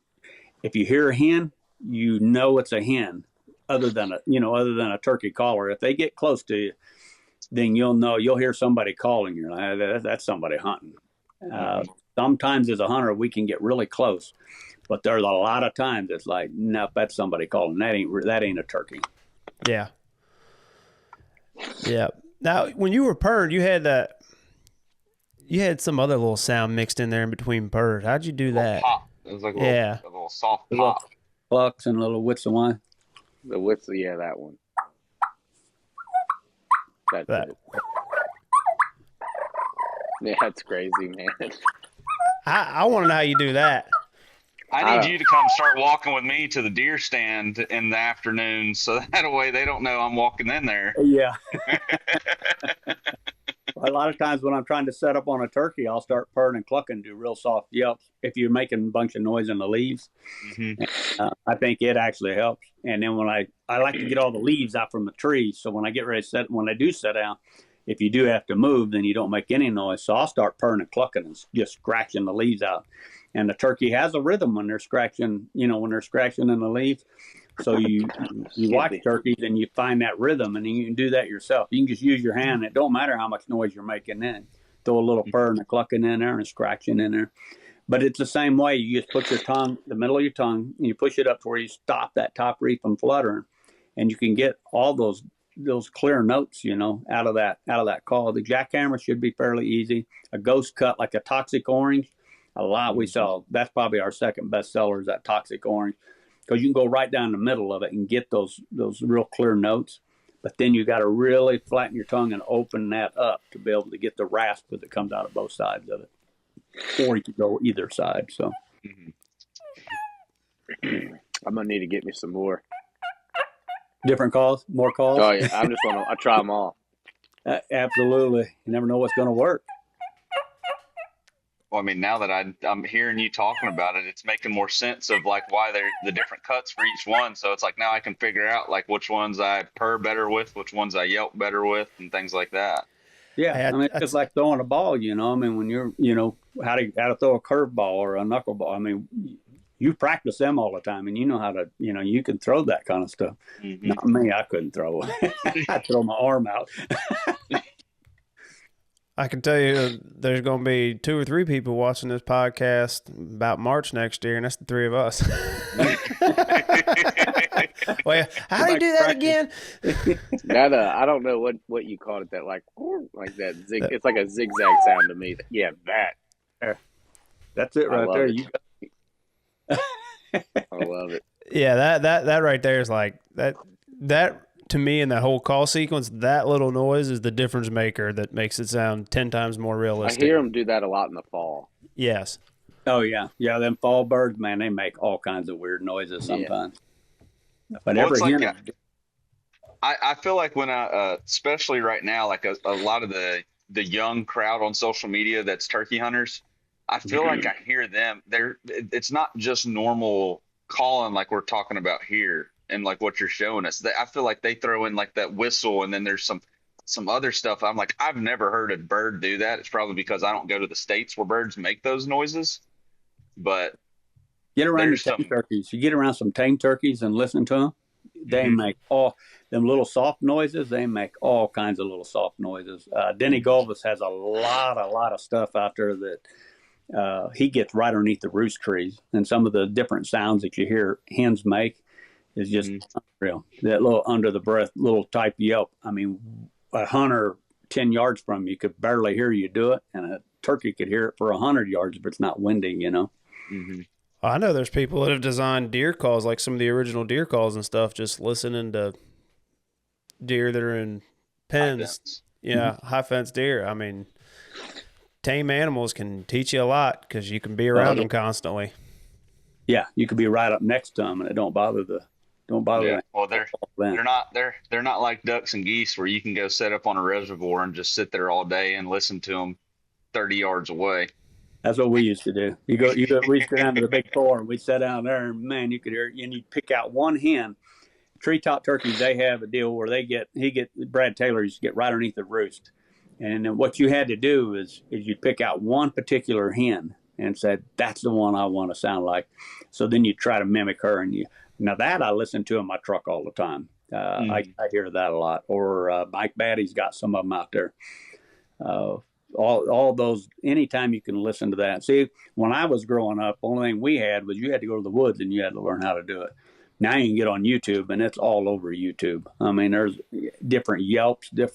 if you hear a hen, it's a hen, other than a turkey caller. If they get close to you, then you'll hear somebody calling. You're like, that's somebody hunting. Sometimes as a hunter, we can get really close, but there's a lot of times it's like, nope, that's somebody calling. That ain't a turkey. Yeah. Yeah. Now, when you were purred, you had some other little sound mixed in there in between purrs. How'd you do that? Pop. It was like a little soft pop. Clucks and little whits of wine. The whistle, yeah, that one. That's it. Yeah, that's crazy, man. I want to know how you do that. I need you to come start walking with me to the deer stand in the afternoon, so that way they don't know I'm walking in there. Yeah. A lot of times when I'm trying to set up on a turkey, I'll start purring and clucking, do real soft yelps. If you're making a bunch of noise in the leaves, I think it actually helps. And then when I like to get all the leaves out from the trees, so when I get ready to when I do set down, if you do have to move, then you don't make any noise. So I'll start purring and clucking and just scratching the leaves out. And the turkey has a rhythm when they're scratching, in the leaves. So you watch turkeys and you find that rhythm, and then you can do that yourself. You can just use your hand. It don't matter how much noise you're making then. Throw a little purr and a clucking in there and a scratching in there. But it's the same way. You just put your tongue, the middle of your tongue, and you push it up to where you stop that top reef from fluttering. And you can get all those clear notes, out of that call. The jackhammer should be fairly easy. A ghost cut like a toxic orange, a lot we sell. That's probably our second best seller is that toxic orange, because you can go right down the middle of it and get those real clear notes. But then you got to really flatten your tongue and open that up to be able to get the rasp that comes out of both sides of it. Or you can go either side. So I'm gonna need to get me some more. Different calls, more calls. Oh yeah, I try them all. Absolutely, you never know what's going to work. Well, I mean, now that I'm hearing you talking about it, it's making more sense of like why they're the different cuts for each one. So it's like now I can figure out like which ones I purr better with, which ones I yelp better with, and things like that. Yeah, Hey, I mean, it's just like throwing a ball. I mean, when you're, how to throw a curveball or a knuckleball. I mean, you practice them all the time, and you know how to, you can throw that kind of stuff. Mm-hmm. Not me, I couldn't throw. I throw my arm out. I can tell you there's going to be 2 or 3 people watching this podcast about March next year, and that's the 3 of us. Well, how do you do that again? That I don't know what you called it. That like that zig. It's like a zigzag sound to me. Yeah, that. That's it right there. You I love it. Yeah, that right there is like that to me in that whole call sequence. That little noise is the difference maker that makes it sound 10 times more realistic. I hear them do that a lot in the fall. Yes. Oh yeah, them fall birds, man. They make all kinds of weird noises sometimes. Yeah. But every hen. I feel like when especially right now, like a lot of the young crowd on social media that's turkey hunters, I feel like I hear them. It's not just normal calling like we're talking about here and like what you're showing us. I feel like they throw in like that whistle, and then there's some other stuff. I'm like, I've never heard a bird do that. It's probably because I don't go to the states where birds make those noises. But get around your tame turkeys. You get around some tame turkeys and listen to them. They make all them little soft noises. They make all kinds of little soft noises. Denny Golvis has a lot of stuff out there that he gets right underneath the roost trees, and some of the different sounds that you hear hens make is just unreal. That little under the breath little type yelp. I mean, a hunter 10 yards from you could barely hear you do it, and a turkey could hear it for 100 yards if it's not windy. Mm-hmm. I know there's people that have designed deer calls, like some of the original deer calls and stuff, just listening to deer that are in pens. Yeah, high fence deer. I mean, tame animals can teach you a lot because you can be around them constantly. Yeah, you could be right up next to them, and it don't bother them. Well, they're not like ducks and geese where you can go set up on a reservoir and just sit there all day and listen to them 30 yards away. That's what we used to do. We go down to the big four, and we'd sit down there, and man, you could hear, and you'd pick out one hen. Treetop turkeys, they have a deal where Brad Taylor used to get right underneath the roost. And then what you had to do is you'd pick out one particular hen and said, that's the one I want to sound like. So then you try to mimic her. Now that I listen to in my truck all the time. I hear that a lot. Or Mike Batty's got some of them out there. All those, anytime you can listen to that. See, when I was growing up, the only thing we had was you had to go to the woods and you had to learn how to do it. Now you can get on YouTube, and it's all over YouTube. I mean, there's different yelps, you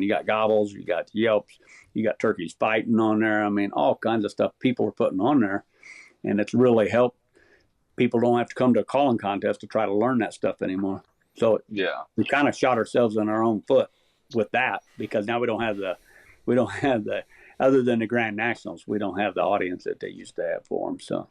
got gobbles, you got yelps, you got turkeys fighting on there. I mean, all kinds of stuff people are putting on there, and it's really helped. People don't have to come to a calling contest to try to learn that stuff anymore. So we kind of shot ourselves in our own foot with that, because now we don't have the other than the Grand Nationals, we don't have the audience that they used to have for them. So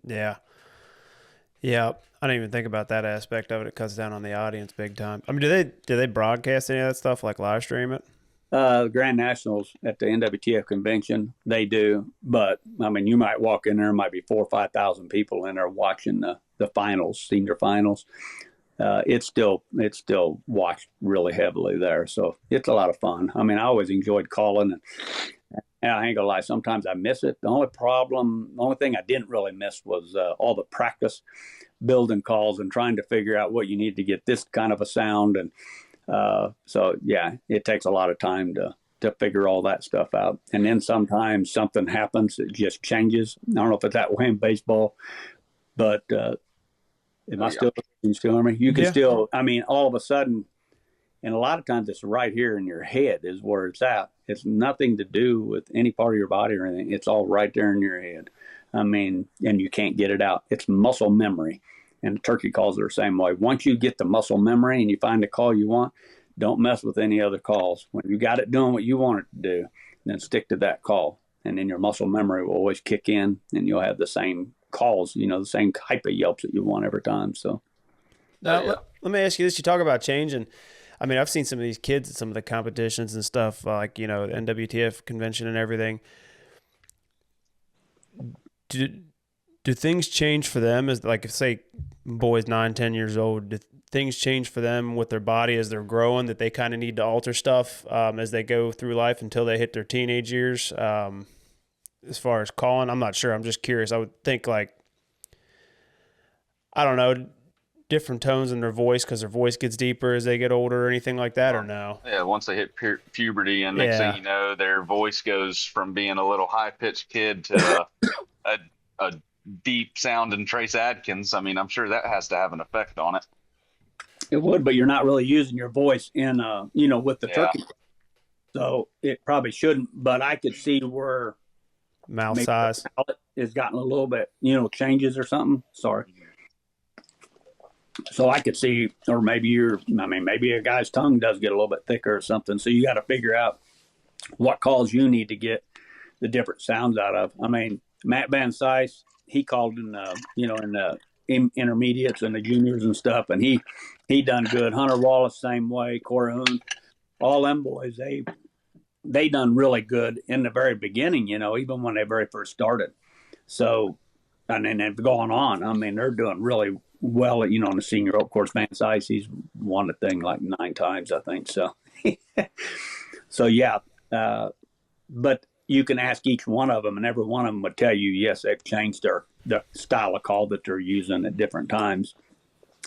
yeah, I didn't even think about that aspect of it. It cuts down on the audience big time. I mean, do they broadcast any of that stuff, like live stream it? The Grand Nationals at the NWTF convention, they do. But I mean, you might walk in there, might be 4,000 or 5,000 people in there watching the finals, senior finals. It's still watched really heavily there, so it's a lot of fun. I mean, I always enjoyed calling, and I ain't gonna lie, sometimes I miss it. The only thing I didn't really miss was all the practice building calls and trying to figure out what you need to get this kind of a sound. And so yeah, it takes a lot of time to figure all that stuff out. And then sometimes something happens, it just changes. I don't know if it's that way in baseball, but am I still hear me? You can still, I mean, all of a sudden, and a lot of times it's right here in your head is where it's at. It's nothing to do with any part of your body or anything. It's all right there in your head. I mean, and you can't get it out. It's muscle memory. And the turkey calls are the same way. Once you get the muscle memory and you find the call you want, don't mess with any other calls. When you got it doing what you want it to do, then stick to that call. And then your muscle memory will always kick in, and you'll have the same calls, the same type of yelps that you want every time. So now, let me ask you this. You talk about change, and I mean, I've seen some of these kids at some of the competitions and stuff, like, the NWTF convention and everything. Do things change for them? As like, if say boys 9, 10 years old, do things change for them with their body as they're growing, that they kind of need to alter stuff as they go through life until they hit their teenage years. As far as calling, I'm not sure. I'm just curious. I would think like, I don't know, different tones in their voice because their voice gets deeper as they get older or anything like that, or no? Yeah, once they hit puberty, and next thing you know, their voice goes from being a little high-pitched kid to a deep sounding Trace Adkins. I mean, I'm sure that has to have an effect on it. It would, but you're not really using your voice in, with the turkey. So it probably shouldn't, but I could see where mouth size has gotten a little bit, changes or something. Sorry. So I could see, or maybe maybe a guy's tongue does get a little bit thicker or something. So you got to figure out what calls you need to get the different sounds out of. I mean, Matt Van Sice, he called in the intermediates and the juniors and stuff, and he done good. Hunter Wallace, same way. Corey Hoon, all them boys, they done really good in the very beginning, even when they very first started. So, and then they've gone on. I mean, they're doing really well, in the senior. Of course, Van Sice, he's won the thing like 9 times, I think. So, but you can ask each one of them, and every one of them would tell you, yes, they've changed the style of call that they're using at different times.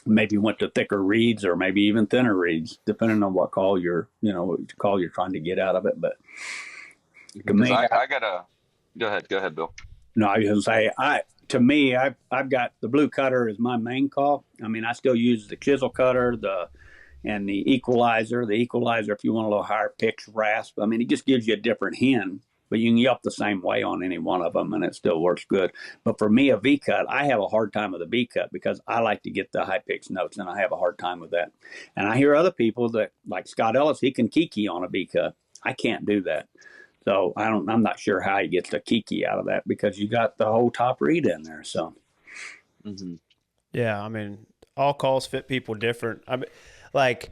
Maybe went to thicker reeds or maybe even thinner reeds, depending on what call you're trying to get out of it. But to me, I gotta go ahead, Bill. No, I was gonna say, I've got the blue cutter as my main call. I mean, I still use the chisel cutter, and the equalizer. The equalizer, if you want a little higher pitch rasp, I mean, it just gives you a different hen, but you can yelp the same way on any one of them, and it still works good. But for me, a V cut, I have a hard time with a V cut because I like to get the high pitched notes, and I have a hard time with that. And I hear other people that, like Scott Ellis, he can kiki on a V cut. I can't do that. So I'm not sure how he gets the kiki out of that because you got the whole top reed in there. So, yeah, I mean, all calls fit people different. I mean, like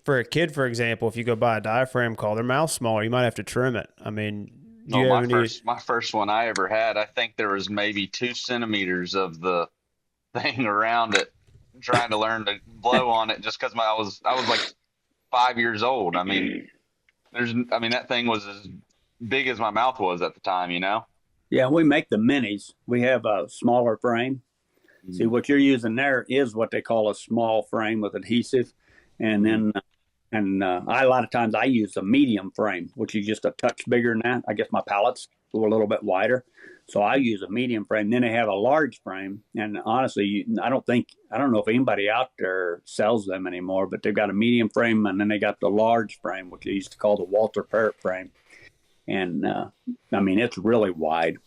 for a kid, for example, if you go buy a diaphragm call, their mouth's smaller. You might have to trim it. I mean, my first one I ever had, I think there was maybe 2 centimeters of the thing around it, trying to learn to blow on it just because I was like 5 years old. I mean, that thing was as big as my mouth was at the time, Yeah, we make the minis. We have a smaller frame. See, what you're using there is what they call a small frame with adhesive. And then, a lot of times I use a medium frame, which is just a touch bigger than that. I guess my pallets go a little bit wider. So I use a medium frame. Then they have a large frame. And honestly, I don't know if anybody out there sells them anymore, but they've got a medium frame and then they got the large frame, which they used to call the Walter Parrott frame. And it's really wide.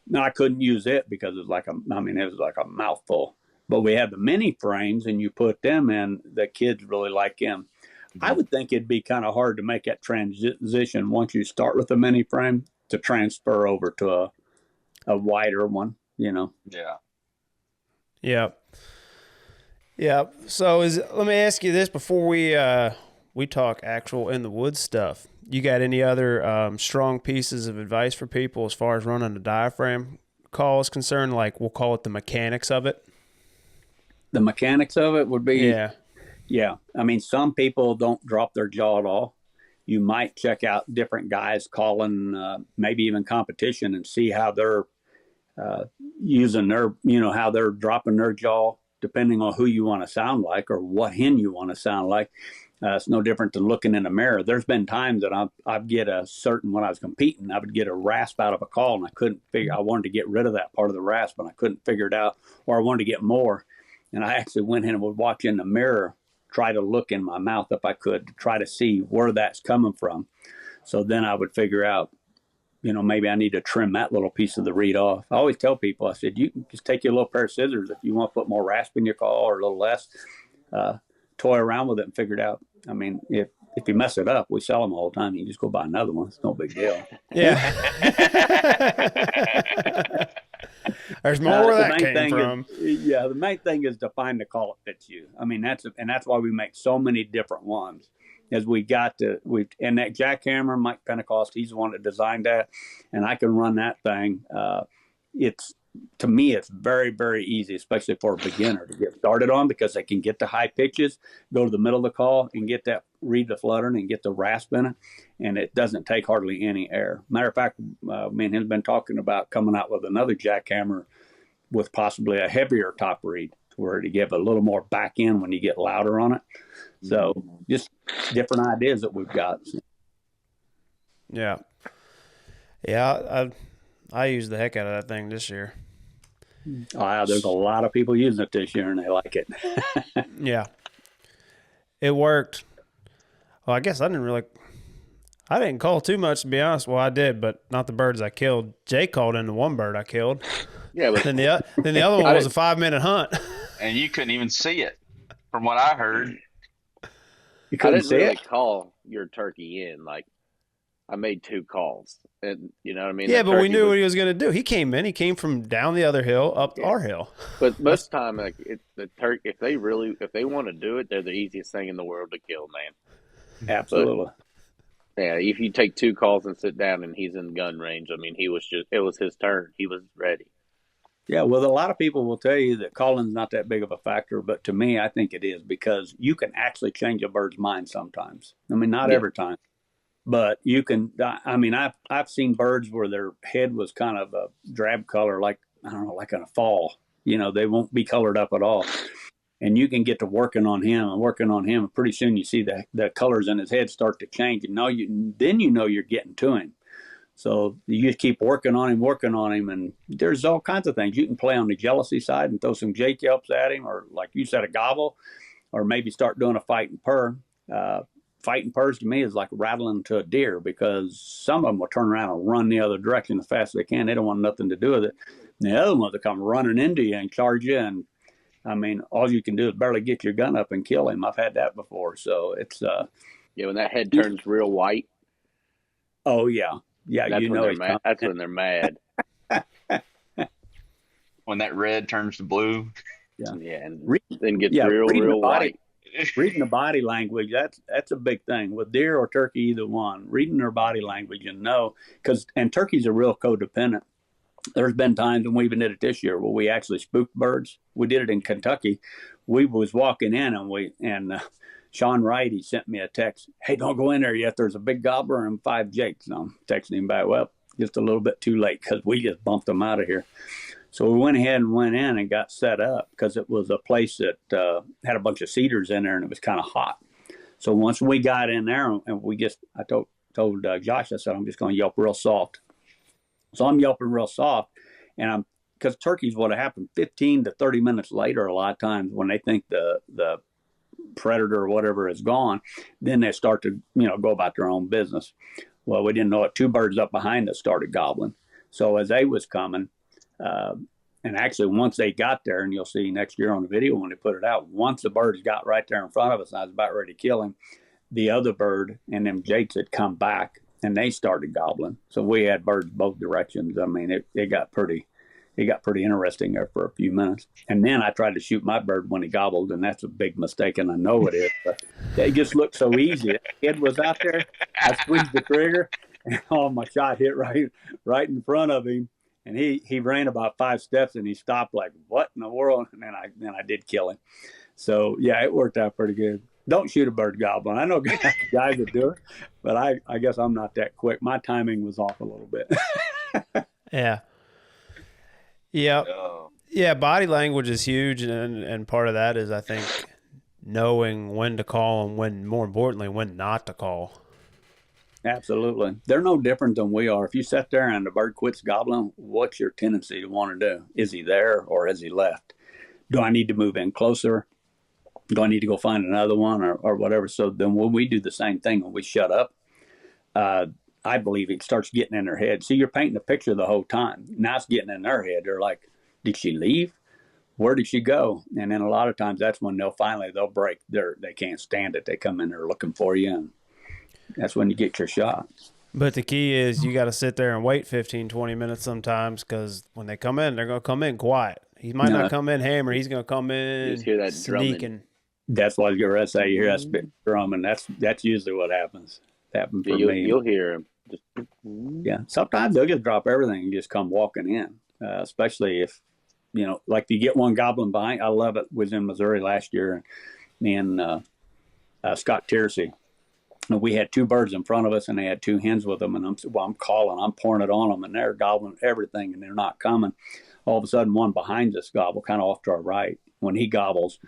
Now I couldn't use it because it was like a mouthful. But we have the mini frames, and you put them in. The kids really like them. I would think it'd be kind of hard to make that transition once you start with a mini frame to transfer over to a wider one. Yeah. Yeah. So let me ask you this before we talk actual in the woods stuff. You got any other strong pieces of advice for people as far as running a diaphragm call is concerned? Like, we'll call it the mechanics of it. The mechanics of it would be, yeah. I mean, some people don't drop their jaw at all. You might check out different guys calling, maybe even competition, and see how they're using their, how they're dropping their jaw, depending on who you want to sound like or what hen you want to sound like. It's no different than looking in a mirror. There's been times that I'd get when I was competing, I would get a rasp out of a call, and I couldn't figure. I wanted to get rid of that part of the rasp, and I couldn't figure it out, or I wanted to get more. And I actually went in and would watch in the mirror, try to look in my mouth if I could, to try to see where that's coming from. So then I would figure out, maybe I need to trim that little piece of the reed off. I always tell people, I said, you can just take your little pair of scissors if you want to put more rasp in your call or a little less. Toy around with it and figure it out. I mean, if you mess it up, we sell them all the time. You can just go buy another one. It's no big deal. Yeah. There's more where that came from. The main thing is to find the call that fits you. I mean, that's why we make so many different ones. As and that jackhammer, Mike Pentecost, he's the one that designed that, and I can run that thing. to me, it's very, very easy, especially for a beginner to get started on, because they can get the high pitches, go to the middle of the call and get that, read the fluttering and get the rasp in it. And it doesn't take hardly any air. Matter of fact, me and him have been talking about coming out with another jackhammer with possibly a heavier top read, where to give a little more back end when you get louder on it. So just different ideas that we've got. Yeah. Yeah, I used the heck out of that thing this year. Oh, there's a lot of people using it this year, and they like it. Yeah. It worked. Well, I guess I didn't call too much, to be honest. Well, I did, but not the birds I killed. Jay called in the one bird I killed. Yeah, but Then the other one was a 5-minute hunt. And you couldn't even see it, from what I heard. You I couldn't didn't see really it? call your turkey in. Like, I made 2 calls, and you know what I mean. Yeah, The but we turkey knew was- what he was going to do. He came in. He came from down the other hill up our hill. But most of the time, like the turkey, if they want to do it, they're the easiest thing in the world to kill, man. Absolutely. Yeah, if you take 2 calls and sit down and he's in gun range, I mean, it was his turn. He was ready. Yeah, well, a lot of people will tell you that calling's not that big of a factor, but to me, I think it is, because you can actually change a bird's mind sometimes. I mean, not every time, but you can. I mean, I've seen birds where their head was kind of a drab color, like, I don't know, like in a fall. You know, they won't be colored up at all. And you can get to working on him, and pretty soon you see the colors in his head start to change, and then you know you're getting to him. So you just keep working on him, and there's all kinds of things. You can play on the jealousy side and throw some Jake yelps at him, or like you said, a gobble, or maybe start doing a fight and purr. Fight and purrs to me is like rattling to a deer, because some of them will turn around and run the other direction as fast as they can. They don't want nothing to do with it. And the other ones will come running into you and charge you, and I mean, all you can do is barely get your gun up and kill him. I've had that before. So it's Yeah, when that head turns real white, oh yeah. Yeah, that's you when know they're he's mad. That's when they're mad. When that red turns to blue. Yeah. Yeah, and Re- then gets yeah, real reading the body. white. Reading the body language, that's a big thing with deer or turkey, either one. Reading their body language, and know, and turkeys are real codependent. There's been times, and we even did it this year, where we actually spooked birds. We did it in Kentucky. We was walking in, and Sean Wright, he sent me a text. Hey, don't go in there yet. There's a big gobbler and 5 jakes. And I'm texting him back, well, just a little bit too late, because we just bumped them out of here. So we went ahead and went in and got set up, because it was a place that had a bunch of cedars in there, and it was kind of hot. So once we got in there, and I told Josh, I said, I'm just going to yelp real soft. So I'm yelping real soft, and because turkeys, what happened 15 to 30 minutes later, a lot of times when they think the predator or whatever is gone, then they start to, go about their own business. Well, we didn't know it. 2 birds up behind us started gobbling. So as they was coming, and actually once they got there, and you'll see next year on the video when they put it out, once the birds got right there in front of us and I was about ready to kill him, the other bird and them jakes had come back and they started gobbling. So we had birds both directions. I mean, it got pretty interesting there for a few minutes. And then I tried to shoot my bird when he gobbled, and that's a big mistake, and I know it is. But they just looked so easy. The kid was out there. I squeezed the trigger, and my shot hit right in front of him. And he ran about 5 steps, and he stopped like, what in the world? And then I did kill him. So, yeah, it worked out pretty good. Don't shoot a bird gobbling. I know guys that do it, but I guess I'm not that quick. My timing was off a little bit. Yeah. Yeah. Yeah, body language is huge, and part of that is, I think, knowing when to call and more importantly, when not to call. Absolutely. They're no different than we are. If you sit there and the bird quits gobbling, what's your tendency to want to do? Is he there or has he left? Do I need to move in closer? Do I need to go find another one or whatever? So then when we do the same thing, when we shut up, I believe it starts getting in their head. See, you're painting a picture the whole time. Now it's getting in their head. They're like, did she leave? Where did she go? And then a lot of times that's when they'll break. They can't stand it. They come in there looking for you, and that's when you get your shot. But the key is you got to sit there and wait 15, 20 minutes sometimes, because when they come in, they're going to come in quiet. He might not come in hammer. He's going to come in just hear that sneaking. drumming. That's what I was going to say. You hear that spit drum, and that's usually what happens. Happened for me. You'll hear him. Yeah. Sometimes they'll just drop everything and just come walking in. especially if, like you get one gobbling behind. I love it. Was in Missouri last year, and me and Scott Tiersey. And we had two birds in front of us, and they had two hens with them. And I'm calling, I'm pouring it on them, and they're gobbling everything, and they're not coming. All of a sudden, one behind us gobble, kind of off to our right. When he gobbles,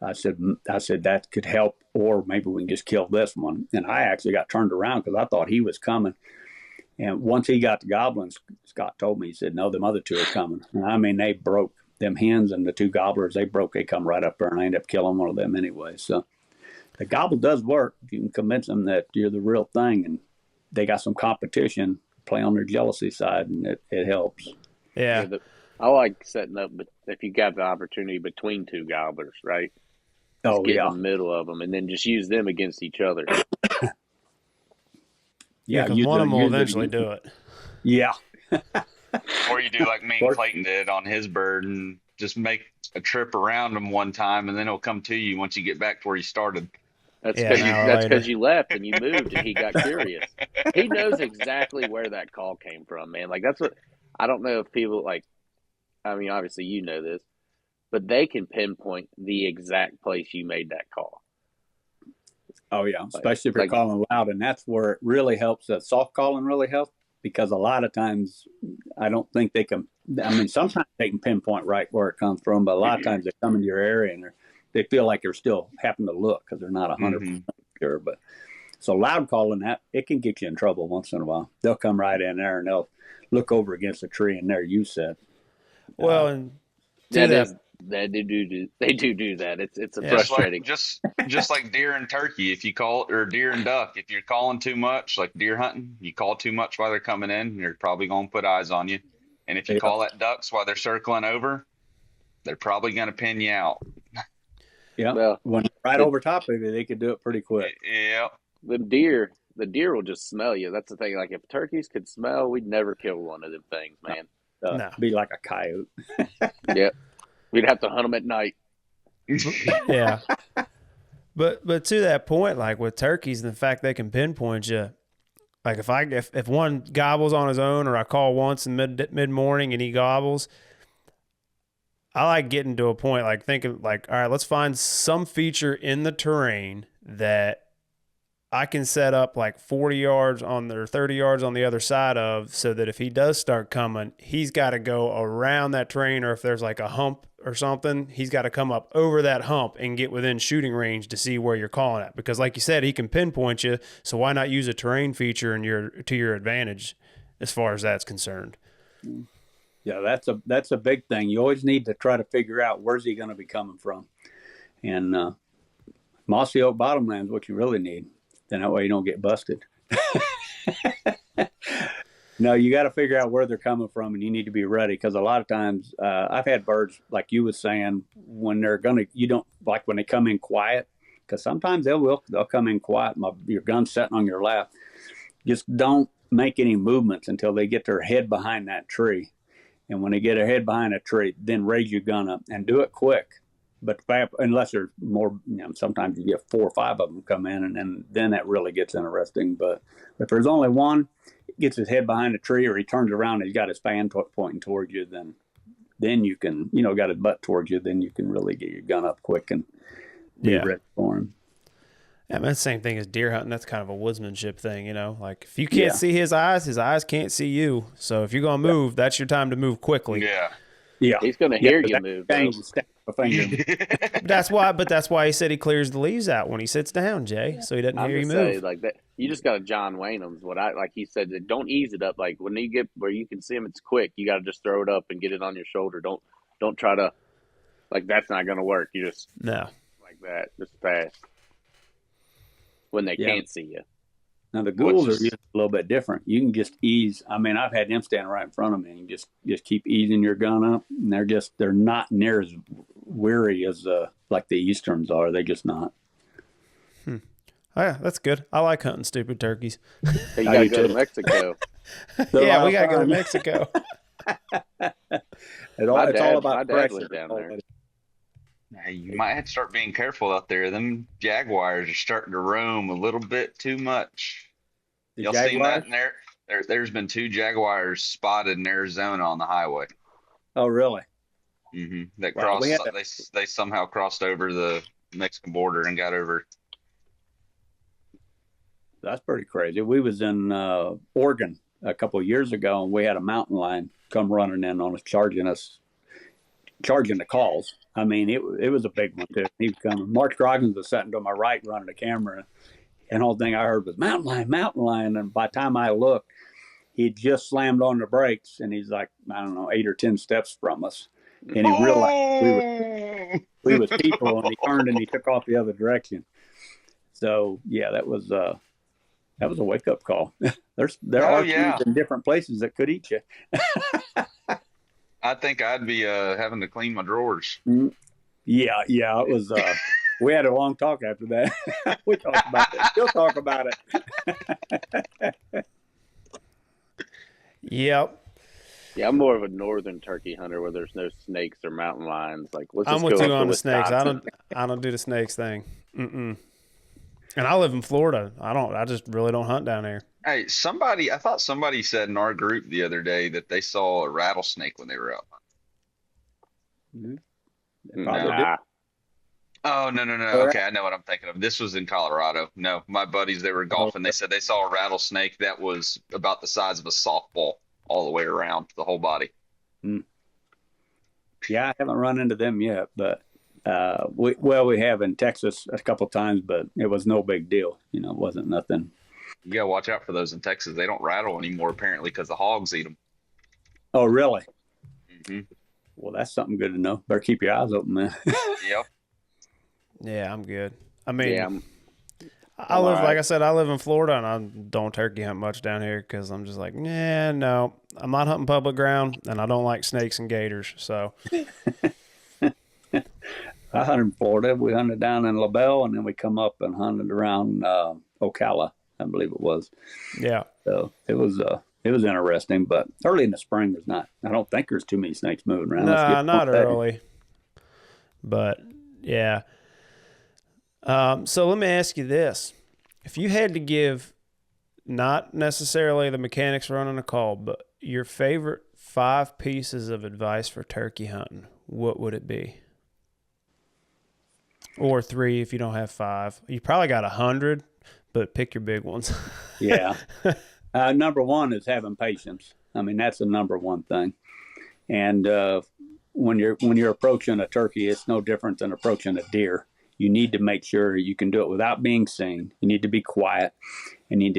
I said that could help, or maybe we can just kill this one. And I actually got turned around because I thought he was coming. And once he got to gobbling, Scott told me, he said, no, them other two are coming. And I mean, they broke them hens and the two gobblers. They come right up there, and I ended up killing one of them anyway. So the gobble does work. You can convince them that you're the real thing, and they got some competition, play on their jealousy side, and it helps. Yeah. I like setting up, but if you got the opportunity between two gobblers, right? Just get in the middle of them, and then just use them against each other. Yeah, because one of them will eventually do it. Yeah. Or you do like me and Clayton did on his bird, and just make a trip around him one time, and then he'll come to you once you get back to where you started. That's because you left and you moved, and he got curious. He knows exactly where that call came from, man. Like, that's what I don't know if people like. I mean, obviously you know this, but they can pinpoint the exact place you made that call. Oh yeah, especially if you're calling loud, and that's where it really helps. Soft calling really helps, because a lot of times I don't think they can. I mean, sometimes they can pinpoint right where it comes from, but a lot of times they come into your area and they feel like they're still having to look because they're not 100% sure. But so loud calling, that it can get you in trouble once in a while. They'll come right in there and they'll look over against a tree, and there you sit. Well, and they do that. It's frustrating. Just like deer and turkey, if you call, or deer and duck, if you're calling too much, like deer hunting, you call too much while they're coming in, they're probably going to put eyes on you. And if you call that ducks while they're circling over, they're probably going to pin you out. Yeah, well, when right over top of you, they could do it pretty quick. Yeah, the deer will just smell you. That's the thing. Like, if turkeys could smell, we'd never kill one of them things, man. No. Be like a coyote. Yep. We'd have to hunt them at night. Yeah. But to that point, like with turkeys and the fact they can pinpoint you, like if one gobbles on his own, or I call once in mid morning and he gobbles, I like getting to a point like thinking like, all right, let's find some feature in the terrain that I can set up like 40 yards on or 30 yards on the other side of, so that if he does start coming, he's got to go around that terrain, or if there's like a hump or something, he's got to come up over that hump and get within shooting range to see where you're calling at. Because like you said, he can pinpoint you, so why not use a terrain feature to your advantage as far as that's concerned? Yeah, that's a big thing. You always need to try to figure out where's he going to be coming from. And mossy oak bottomland is what you really need. Then that way you don't get busted. No, you got to figure out where they're coming from, and you need to be ready, because a lot of times I've had birds, like you was saying, when you don't like when they come in quiet, because sometimes they'll come in quiet. Your gun's sitting on your lap. Just don't make any movements until they get their head behind that tree. And when they get their head behind a tree, then raise your gun up and do it quick. But unless there's more, sometimes you get 4 or 5 of them come in, and then that really gets interesting. But if there's only one, gets his head behind a tree, or he turns around and he's got his fan pointing towards you, then you can, got his butt towards you, then you can really get your gun up quick and be ready for him. Yeah, that's the same thing as deer hunting. That's kind of a woodsmanship thing, Like, if you can't see his eyes can't see you. So if you're going to move, that's your time to move quickly. Yeah. He's going to hear you move. That's why he said he clears the leaves out when he sits down, Jay, so he doesn't hear you move. Like that, you just got to John Wayne them. Like he said, don't ease it up. Like when you get where you can see him, it's quick. You got to just throw it up and get it on your shoulder. Don't try to, like, that's not going to work. You just like that, just fast when they can't see you. Now the ghouls are just a little bit different. You can just ease. I mean, I've had them stand right in front of me, and just keep easing your gun up, and they're not near as weary as like the Easterns are. They're just not. Oh, yeah, that's good. I like hunting stupid turkeys. Hey, you gotta go to Mexico. Yeah, we gotta go to Mexico. It's all about pressure down there. Hey, you might have to start being careful out there. Them jaguars are starting to roam a little bit too much. Y'all seen that in there? There's been 2 jaguars spotted in Arizona on the highway. Oh, really? That Wow, we crossed. had to, They somehow crossed over the Mexican border and got over. that's pretty crazy. We was in Oregon a couple of years ago, and we had a mountain lion come running in on us, charging the calls. I mean, it was a big one too. He was coming. Mark Scroggins was sitting to my right, running the camera, and the whole thing I heard was mountain lion, mountain lion. And by the time I looked, he just slammed on the brakes, and he's like, I don't know, 8 or 10 steps from us, and he realized we was people, and he turned and he took off the other direction. So yeah, that was a wake up call. There Oh are things yeah. in different places that could eat you. I think I'd be having to clean my drawers. Yeah, it was. We had a long talk after that. We talked about it. Still talk about it. Yep. Yeah, I'm more of a northern turkey hunter where there's no snakes or mountain lions. Like, let's I'm just with go you up to on the snakes. Wisconsin. I don't do the snakes thing. Mm-mm. And I live in Florida. I just really don't hunt down there. Hey, I thought somebody said in our group the other day that they saw a rattlesnake when they were out. Probably Nah. Oh, no. Okay, I know what I'm thinking of. This was in Colorado. No, my buddies, they were golfing. They said they saw a rattlesnake that was about the size of a softball all the way around the whole body. Yeah, I haven't run into them yet, but we have in Texas a couple of times, but it was no big deal. You know, it wasn't nothing. You gotta watch out for those in Texas. They don't rattle anymore apparently because the hogs eat them. Oh, really? hmm Well, that's something good to know. Better keep your eyes open, man. Yep. Yeah, I'm good. I mean, Yeah, I live, all like right. I said, I live in Florida, and I don't turkey hunt much down here because I'm just like, yeah, no, I'm not hunting public ground, and I don't like snakes and gators. So, I hunted in Florida. We hunted down in LaBelle, and then we come up and hunted around Ocala, I believe it was. yeah. So it was interesting, but early in the spring there's not. I don't think there's too many snakes moving around. Nah, not early. But, yeah. So let me ask you this. If you had to give not necessarily the mechanics running a call, but your favorite 5 pieces of advice for turkey hunting, what would it be? Or 3 if you don't have 5. You probably got 100, but pick your big ones. Yeah. Number one is having patience. I mean, that's the number one thing. And when you're approaching a turkey, it's no different than approaching a deer. You need to make sure you can do it without being seen. You need to be quiet. You need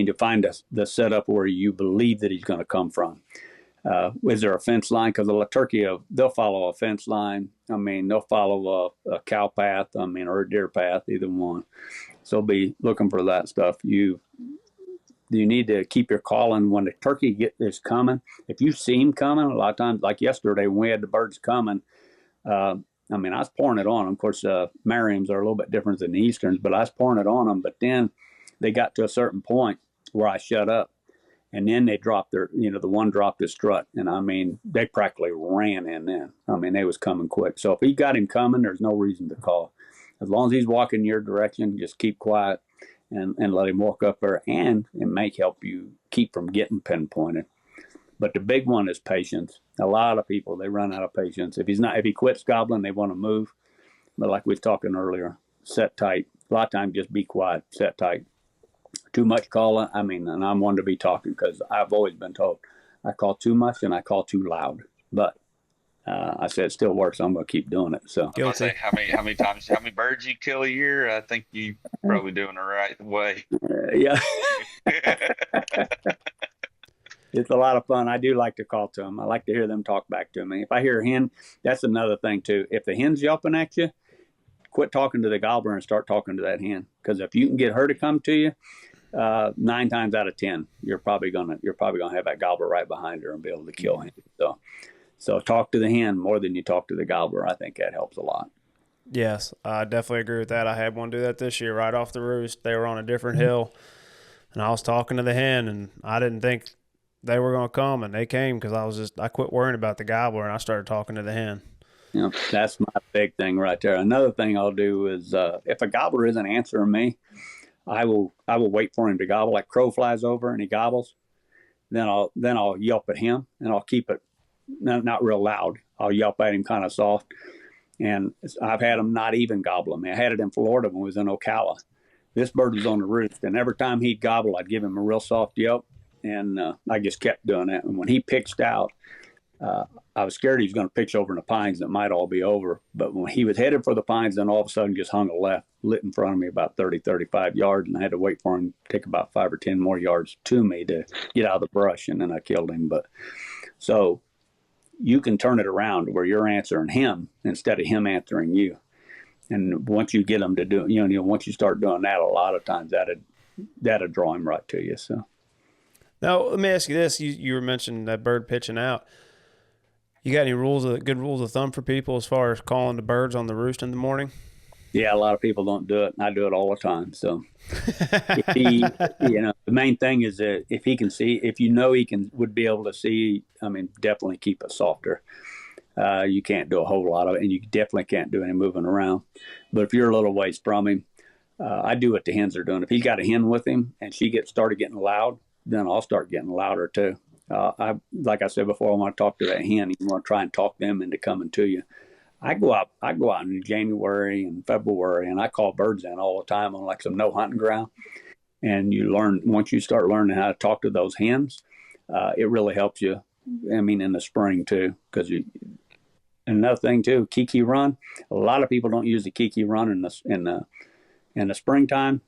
to find the setup where you believe that he's going to come from. Is there a fence line? Because a turkey, they'll follow a fence line. I mean, they'll follow a cow path. I mean, or a deer path, either one. So be looking for that stuff. You need to keep your calling when the turkey is coming. If you see him coming, a lot of times, like yesterday when we had the birds coming, I mean, I was pouring it on them. Of course, Merriam's are a little bit different than the Easterns, but I was pouring it on them. But then they got to a certain point where I shut up. And then they dropped the one dropped his strut. And I mean, they practically ran in then. I mean, they was coming quick. So if he got him coming, there's no reason to call. As long as he's walking your direction, just keep quiet and let him walk up there. And it may help you keep from getting pinpointed. But the big one is patience. A lot of people, they run out of patience. If he quits gobbling, they want to move. But like we was talking earlier, set tight. A lot of times just be quiet, set tight. Too much calling, I mean, and I'm one to be talking because I've always been told I call too much and I call too loud. But I said it still works. So I'm going to keep doing it. So I was gonna say how many birds you kill a year? I think you probably doing the right way. Yeah. It's a lot of fun. I do like to call to them. I like to hear them talk back to me. If I hear a hen, that's another thing too. If the hen's yelping at you, quit talking to the gobbler and start talking to that hen. Because if you can get her to come to you, 9 times out of 10, you're probably gonna have that gobbler right behind her and be able to kill him. So talk to the hen more than you talk to the gobbler. I think that helps a lot. Yes, I definitely agree with that. I had one do that this year right off the roost. They were on a different hill, and I was talking to the hen, and I didn't think they were going to come, and they came because I quit worrying about the gobbler, and I started talking to the hen. Yeah, that's my big thing right there. Another thing I'll do is if a gobbler isn't answering me, I will wait for him to gobble. Like crow flies over and he gobbles, then I'll yelp at him, and I'll keep it not real loud. I'll yelp at him kind of soft. And I've had him not even gobble him. I had it in Florida when I was in Ocala. This bird was on the roost, and every time he'd gobble, I'd give him a real soft yelp, and I just kept doing that. And when he pitched out, I was scared he was going to pitch over in the pines and it might all be over. But when he was headed for the pines, then all of a sudden just hung a left, lit in front of me about 30, 35 yards, and I had to wait for him to take about 5 or 10 more yards to me to get out of the brush, and then I killed him. But so you can turn it around where you're answering him instead of him answering you. And once you get them to do, once you start doing that, a lot of times that'll draw him right to you. So now let me ask you this: you were mentioning that bird pitching out. You got any good rules of thumb for people as far as calling the birds on the roost in the morning? Yeah, a lot of people don't do it. I do it all the time. So if he, the main thing is that if he can see, if would be able to see, definitely keep it softer. You can't do a whole lot of it, and you definitely can't do any moving around. But if you're a little ways from him, I do what the hens are doing. If he's got a hen with him and she started getting loud, then I'll start getting louder too. Like I said before, I want to talk to that hen. You want to try and talk them into coming to you. I go out in January and February, and I call birds in all the time on like some no hunting ground. And once you start learning how to talk to those hens, it really helps you. In the spring too, because another thing too, kiki run. A lot of people don't use the kiki run in the springtime,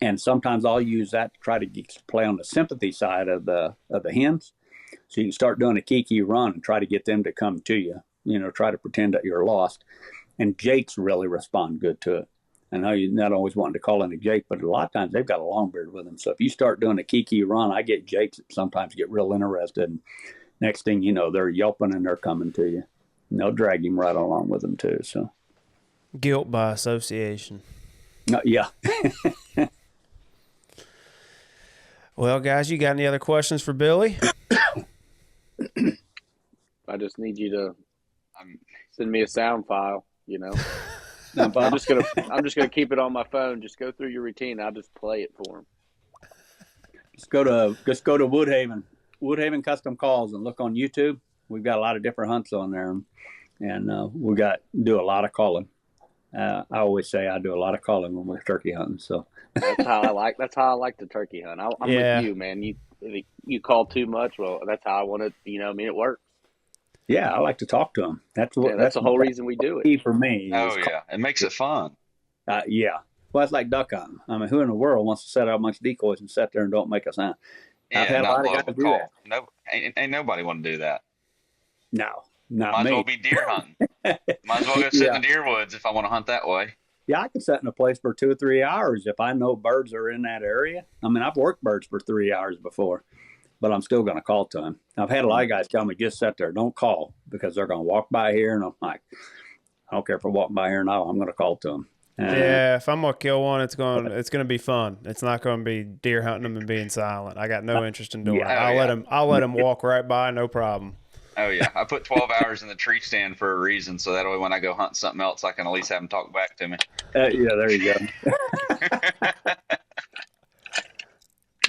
and sometimes I'll use that to try to play on the sympathy side of the hens. So you can start doing a kiki run and try to get them to come to you. Try to pretend that you're lost. And jakes really respond good to it. I know you're not always wanting to call in a jake, but a lot of times they've got a long beard with them. So if you start doing a kiki run, I get jakes that sometimes get real interested. And next thing you know, they're yelping and they're coming to you. And they'll drag him right along with them too. So guilt by association. Yeah. Well, guys, you got any other questions for Billy? I just need you to send me a sound file, I'm just gonna keep it on my phone. Just go through your routine. I'll just play it for him. Just go to Woodhaven Custom Calls and look on YouTube. We've got a lot of different hunts on there, and we do a lot of calling. I always say I do a lot of calling when we're turkey hunting. So that's how I like the turkey hunt. I'm with you, man. You call too much. Well, that's how I want it. It works. Yeah, I like to talk to them. That's the whole reason we do it. For me. Oh yeah, it makes it fun. Yeah. Well, it's like duck hunting. Who in the world wants to set out a bunch of decoys and sit there and don't make a sound? Yeah, I've had a lot of guys do that. No, ain't nobody want to do that. No, not Might me. as well be deer hunting. Might as well go sit in the deer woods if I want to hunt that way. Yeah, I can sit in a place for 2 or 3 hours if I know birds are in that area. I've worked birds for 3 hours before, but I'm still going to call to them. I've had a lot of guys tell me, just sit there, don't call, because they're going to walk by here, and I'm like, I don't care if they're walking by here or not, I'm going to call to them. Yeah, if I'm gonna kill one, it's gonna be fun. It's not gonna be deer hunting them and being silent. I got no interest in doing it. I'll let them walk right by, no problem. Oh yeah, I put 12 hours in the tree stand for a reason, so that way when I go hunt something else, I can at least have them talk back to me. Yeah, there you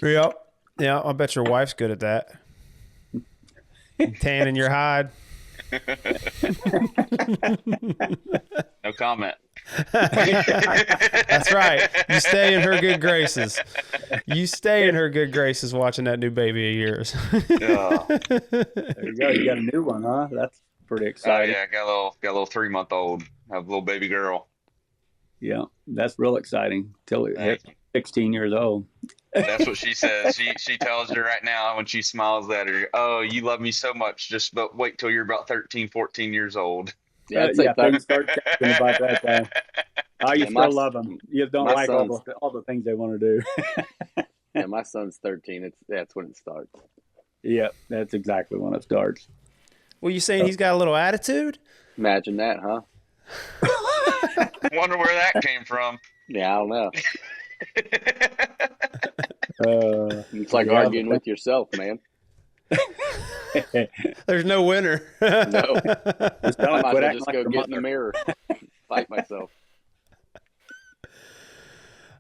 go. Yeah, I bet your wife's good at that. Tanning your hide. No comment. That's right. You stay in her good graces. Watching that new baby of yours. Yeah. There you go. You got a new one, huh? That's pretty exciting. Oh yeah, got a little 3-month-old. Have a little baby girl. Yeah, that's real exciting. Till it hits 16 years old. That's what she says. She tells her right now when she smiles at her, "Oh, you love me so much. Just but wait till you're about 13, 14 years old." Yeah, things start changing about that time. Oh, you still love them. You don't like all the things they want to do. Yeah, my son's 13. That's when it starts. Yeah, that's exactly when it starts. Well, you saying he's got a little attitude? Imagine that, huh? Wonder where that came from. Yeah, I don't know. It's like arguing with yourself, man. There's no winner. No. I might as well just go get in the mirror, fight myself.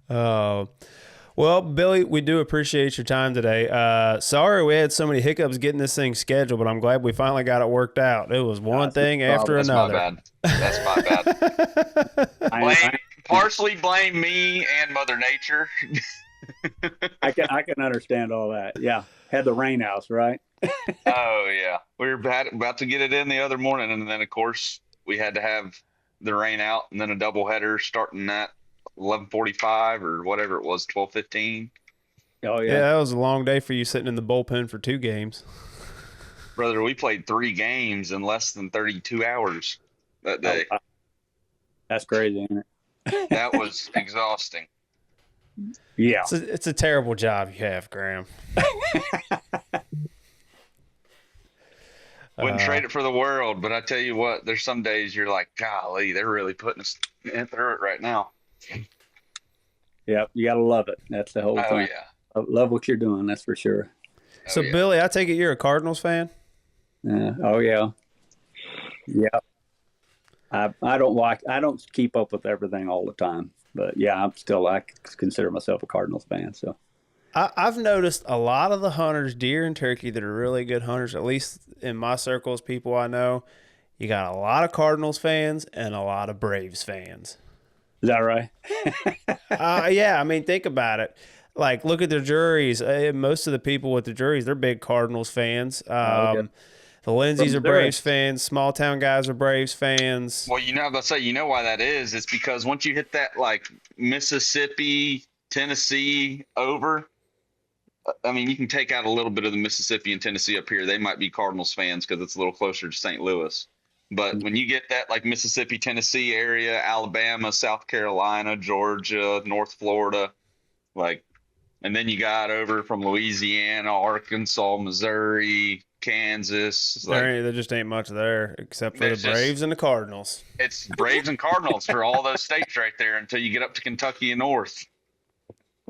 Well, Well, Billy, we do appreciate your time today. Sorry we had so many hiccups getting this thing scheduled, but I'm glad we finally got it worked out. It was one thing after That's another. my bad. That's my bad. Partially blame me and Mother Nature. I can understand all that. Yeah, had the rain house, right? Oh yeah, we were about to get it in the other morning, and then of course we had to have the rain out, and then a doubleheader starting at 11:45 or whatever it was, 12:15. Oh Yeah, that was a long day for you sitting in the bullpen for 2 games. Brother, we played 3 games in less than 32 hours that day. Oh, that's crazy, isn't it? That was exhausting. Yeah. It's a terrible job you have, Graham. Wouldn't trade it for the world, but I tell you what, there's some days you're like, golly, they're really putting us through it right now. Yeah, you got to love it. That's the whole Oh, thing. yeah. I love what you're doing, that's for sure. So, yeah. Billy, I take it you're a Cardinals fan? Oh, yeah. Yeah. I don't keep up with everything all the time. But, yeah, I consider myself a Cardinals fan, so. I've noticed a lot of the hunters, deer and turkey, that are really good hunters, at least in my circles, people I know, you got a lot of Cardinals fans and a lot of Braves fans. Is that right? Yeah, I mean, think about it. Like, look at their juries. Most of the people with the juries, they're big Cardinals fans. Okay. The Lindsays are Braves fans. Small town guys are Braves fans. Well, you know why that is? It's because once you hit that, like, Mississippi, Tennessee over, I mean, you can take out a little bit of the Mississippi and Tennessee up here. They might be Cardinals fans because it's a little closer to St. Louis. But when you get that, like, Mississippi, Tennessee area, Alabama, South Carolina, Georgia, North Florida, like, and then you got over from Louisiana, Arkansas, Missouri, Kansas. Like, There just ain't much there except for the Braves and the Cardinals. It's Braves and Cardinals for all those states right there until you get up to Kentucky and North.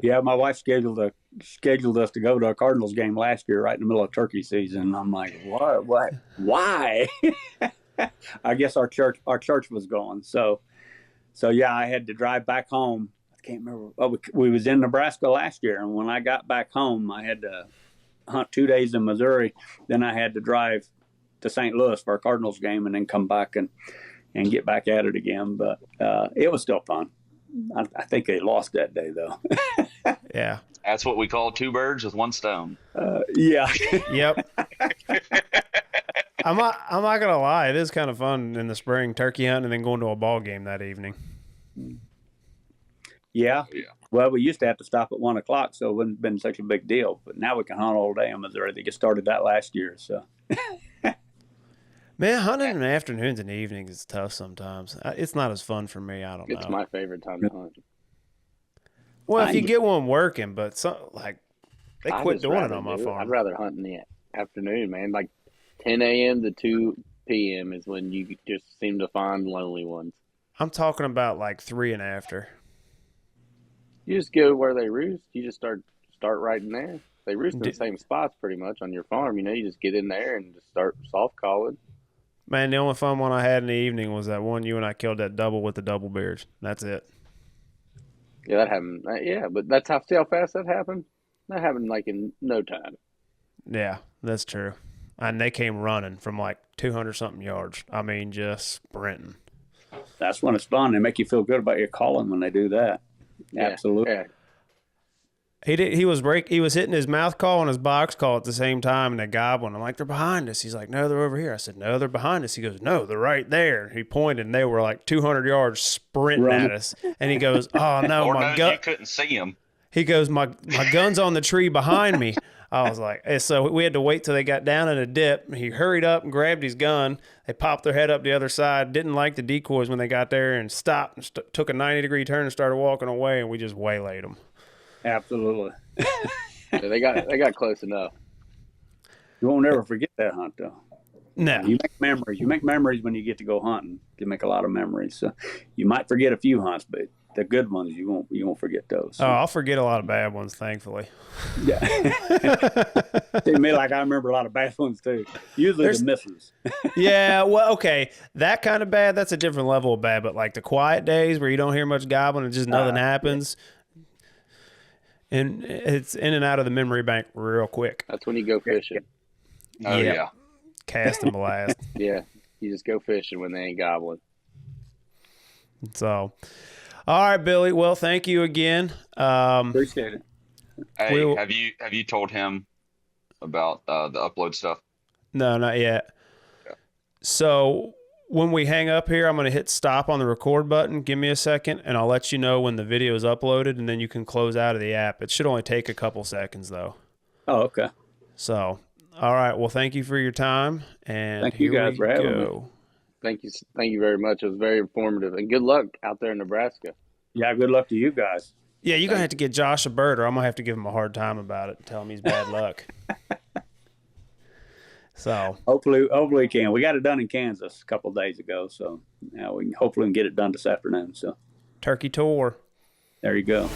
Yeah, my wife scheduled us to go to a Cardinals game last year right in the middle of turkey season. I'm like, what? Why? I guess our church was going. So yeah, I had to drive back home. I can't remember. Oh, we was in Nebraska last year, and when I got back home, I had to hunt 2 days in Missouri. Then I had to drive to St. Louis for a Cardinals game, and then come back and get back at it again. But it was still fun. I think they lost that day, though. Yeah. That's what we call 2 birds with 1 stone. Yeah. Yep. I'm not gonna lie, it is kind of fun in the spring turkey hunting and then going to a ball game that evening. Yeah. Well, we used to have to stop at 1 o'clock, so it wouldn't have been such a big deal. But now we can hunt all day in Missouri. They just started that last year, so. Man, hunting in the afternoons and evenings is tough sometimes. It's not as fun for me. I don't know. It's my favorite time to hunt. Well, if you get one working, but they quit doing it on my farm. I'd rather hunt in the afternoon, man. Like 10 a.m. to 2 p.m. is when you just seem to find lonely ones. I'm talking about like 3 and after. You just go where they roost. You just start right in there. They roost in the same spots pretty much on your farm. You know, you just get in there and just start soft calling. Man, the only fun one I had in the evening was that one you and I killed that double with the double beards. That's it. Yeah, that happened. Yeah, but see how fast that happened? That happened like in no time. Yeah, that's true. And they came running from like 200-something yards. I mean, just sprinting. That's when it's fun. They make you feel good about your calling when they do that. Yeah, absolutely. Yeah. He was hitting his mouth call and his box call at the same time, and they gobbling. I'm like, they're behind us. He's like, no, they're over here. I said, no, they're behind us. He goes, no, they're right there. He pointed, and they were like 200 yards sprinting at us. And he goes, oh no, Or my no, gun. you couldn't see him. He goes, my gun's on the tree behind me. I was like, so we had to wait till they got down in a dip. He hurried up and grabbed his gun. They popped their head up the other side. Didn't like the decoys when they got there, and stopped and took a 90-degree turn and started walking away. And we just waylaid them. Absolutely. Yeah, they got close enough. You won't ever forget that hunt, though. No. You make memories. You make memories when you get to go hunting. You make a lot of memories. So you might forget a few hunts, but the good ones you won't forget those. Oh, I'll forget a lot of bad ones, thankfully. Yeah. To me, like I remember a lot of bad ones too. Usually the misses. Yeah, well, okay, that kind of bad, that's a different level of bad. But like the quiet days where you don't hear much gobbling and just nothing happens. And it's in and out of the memory bank real quick. That's when you go fishing. Oh Yep. yeah. Cast and blast. Yeah, you just go fishing when they ain't gobbling. So, all right, Billy. Well, thank you again. Appreciate it. Hey, have you told him about the upload stuff? No, not yet. Yeah. So when we hang up here, I'm going to hit stop on the record button. Give me a second, and I'll let you know when the video is uploaded, and then you can close out of the app. It should only take a couple seconds, though. Oh, okay. So, all right. Well, thank you for your time, and Thank you guys for having me. Thank you very much. It was very informative, and good luck out there in Nebraska. Yeah, good luck to you guys. Yeah, you're going to have to get Josh a bird, or I'm going to have to give him a hard time about it and tell him he's bad luck. So hopefully we can. We got it done in Kansas a couple of days ago, so now we can hopefully get it done this afternoon. So turkey tour. There you go.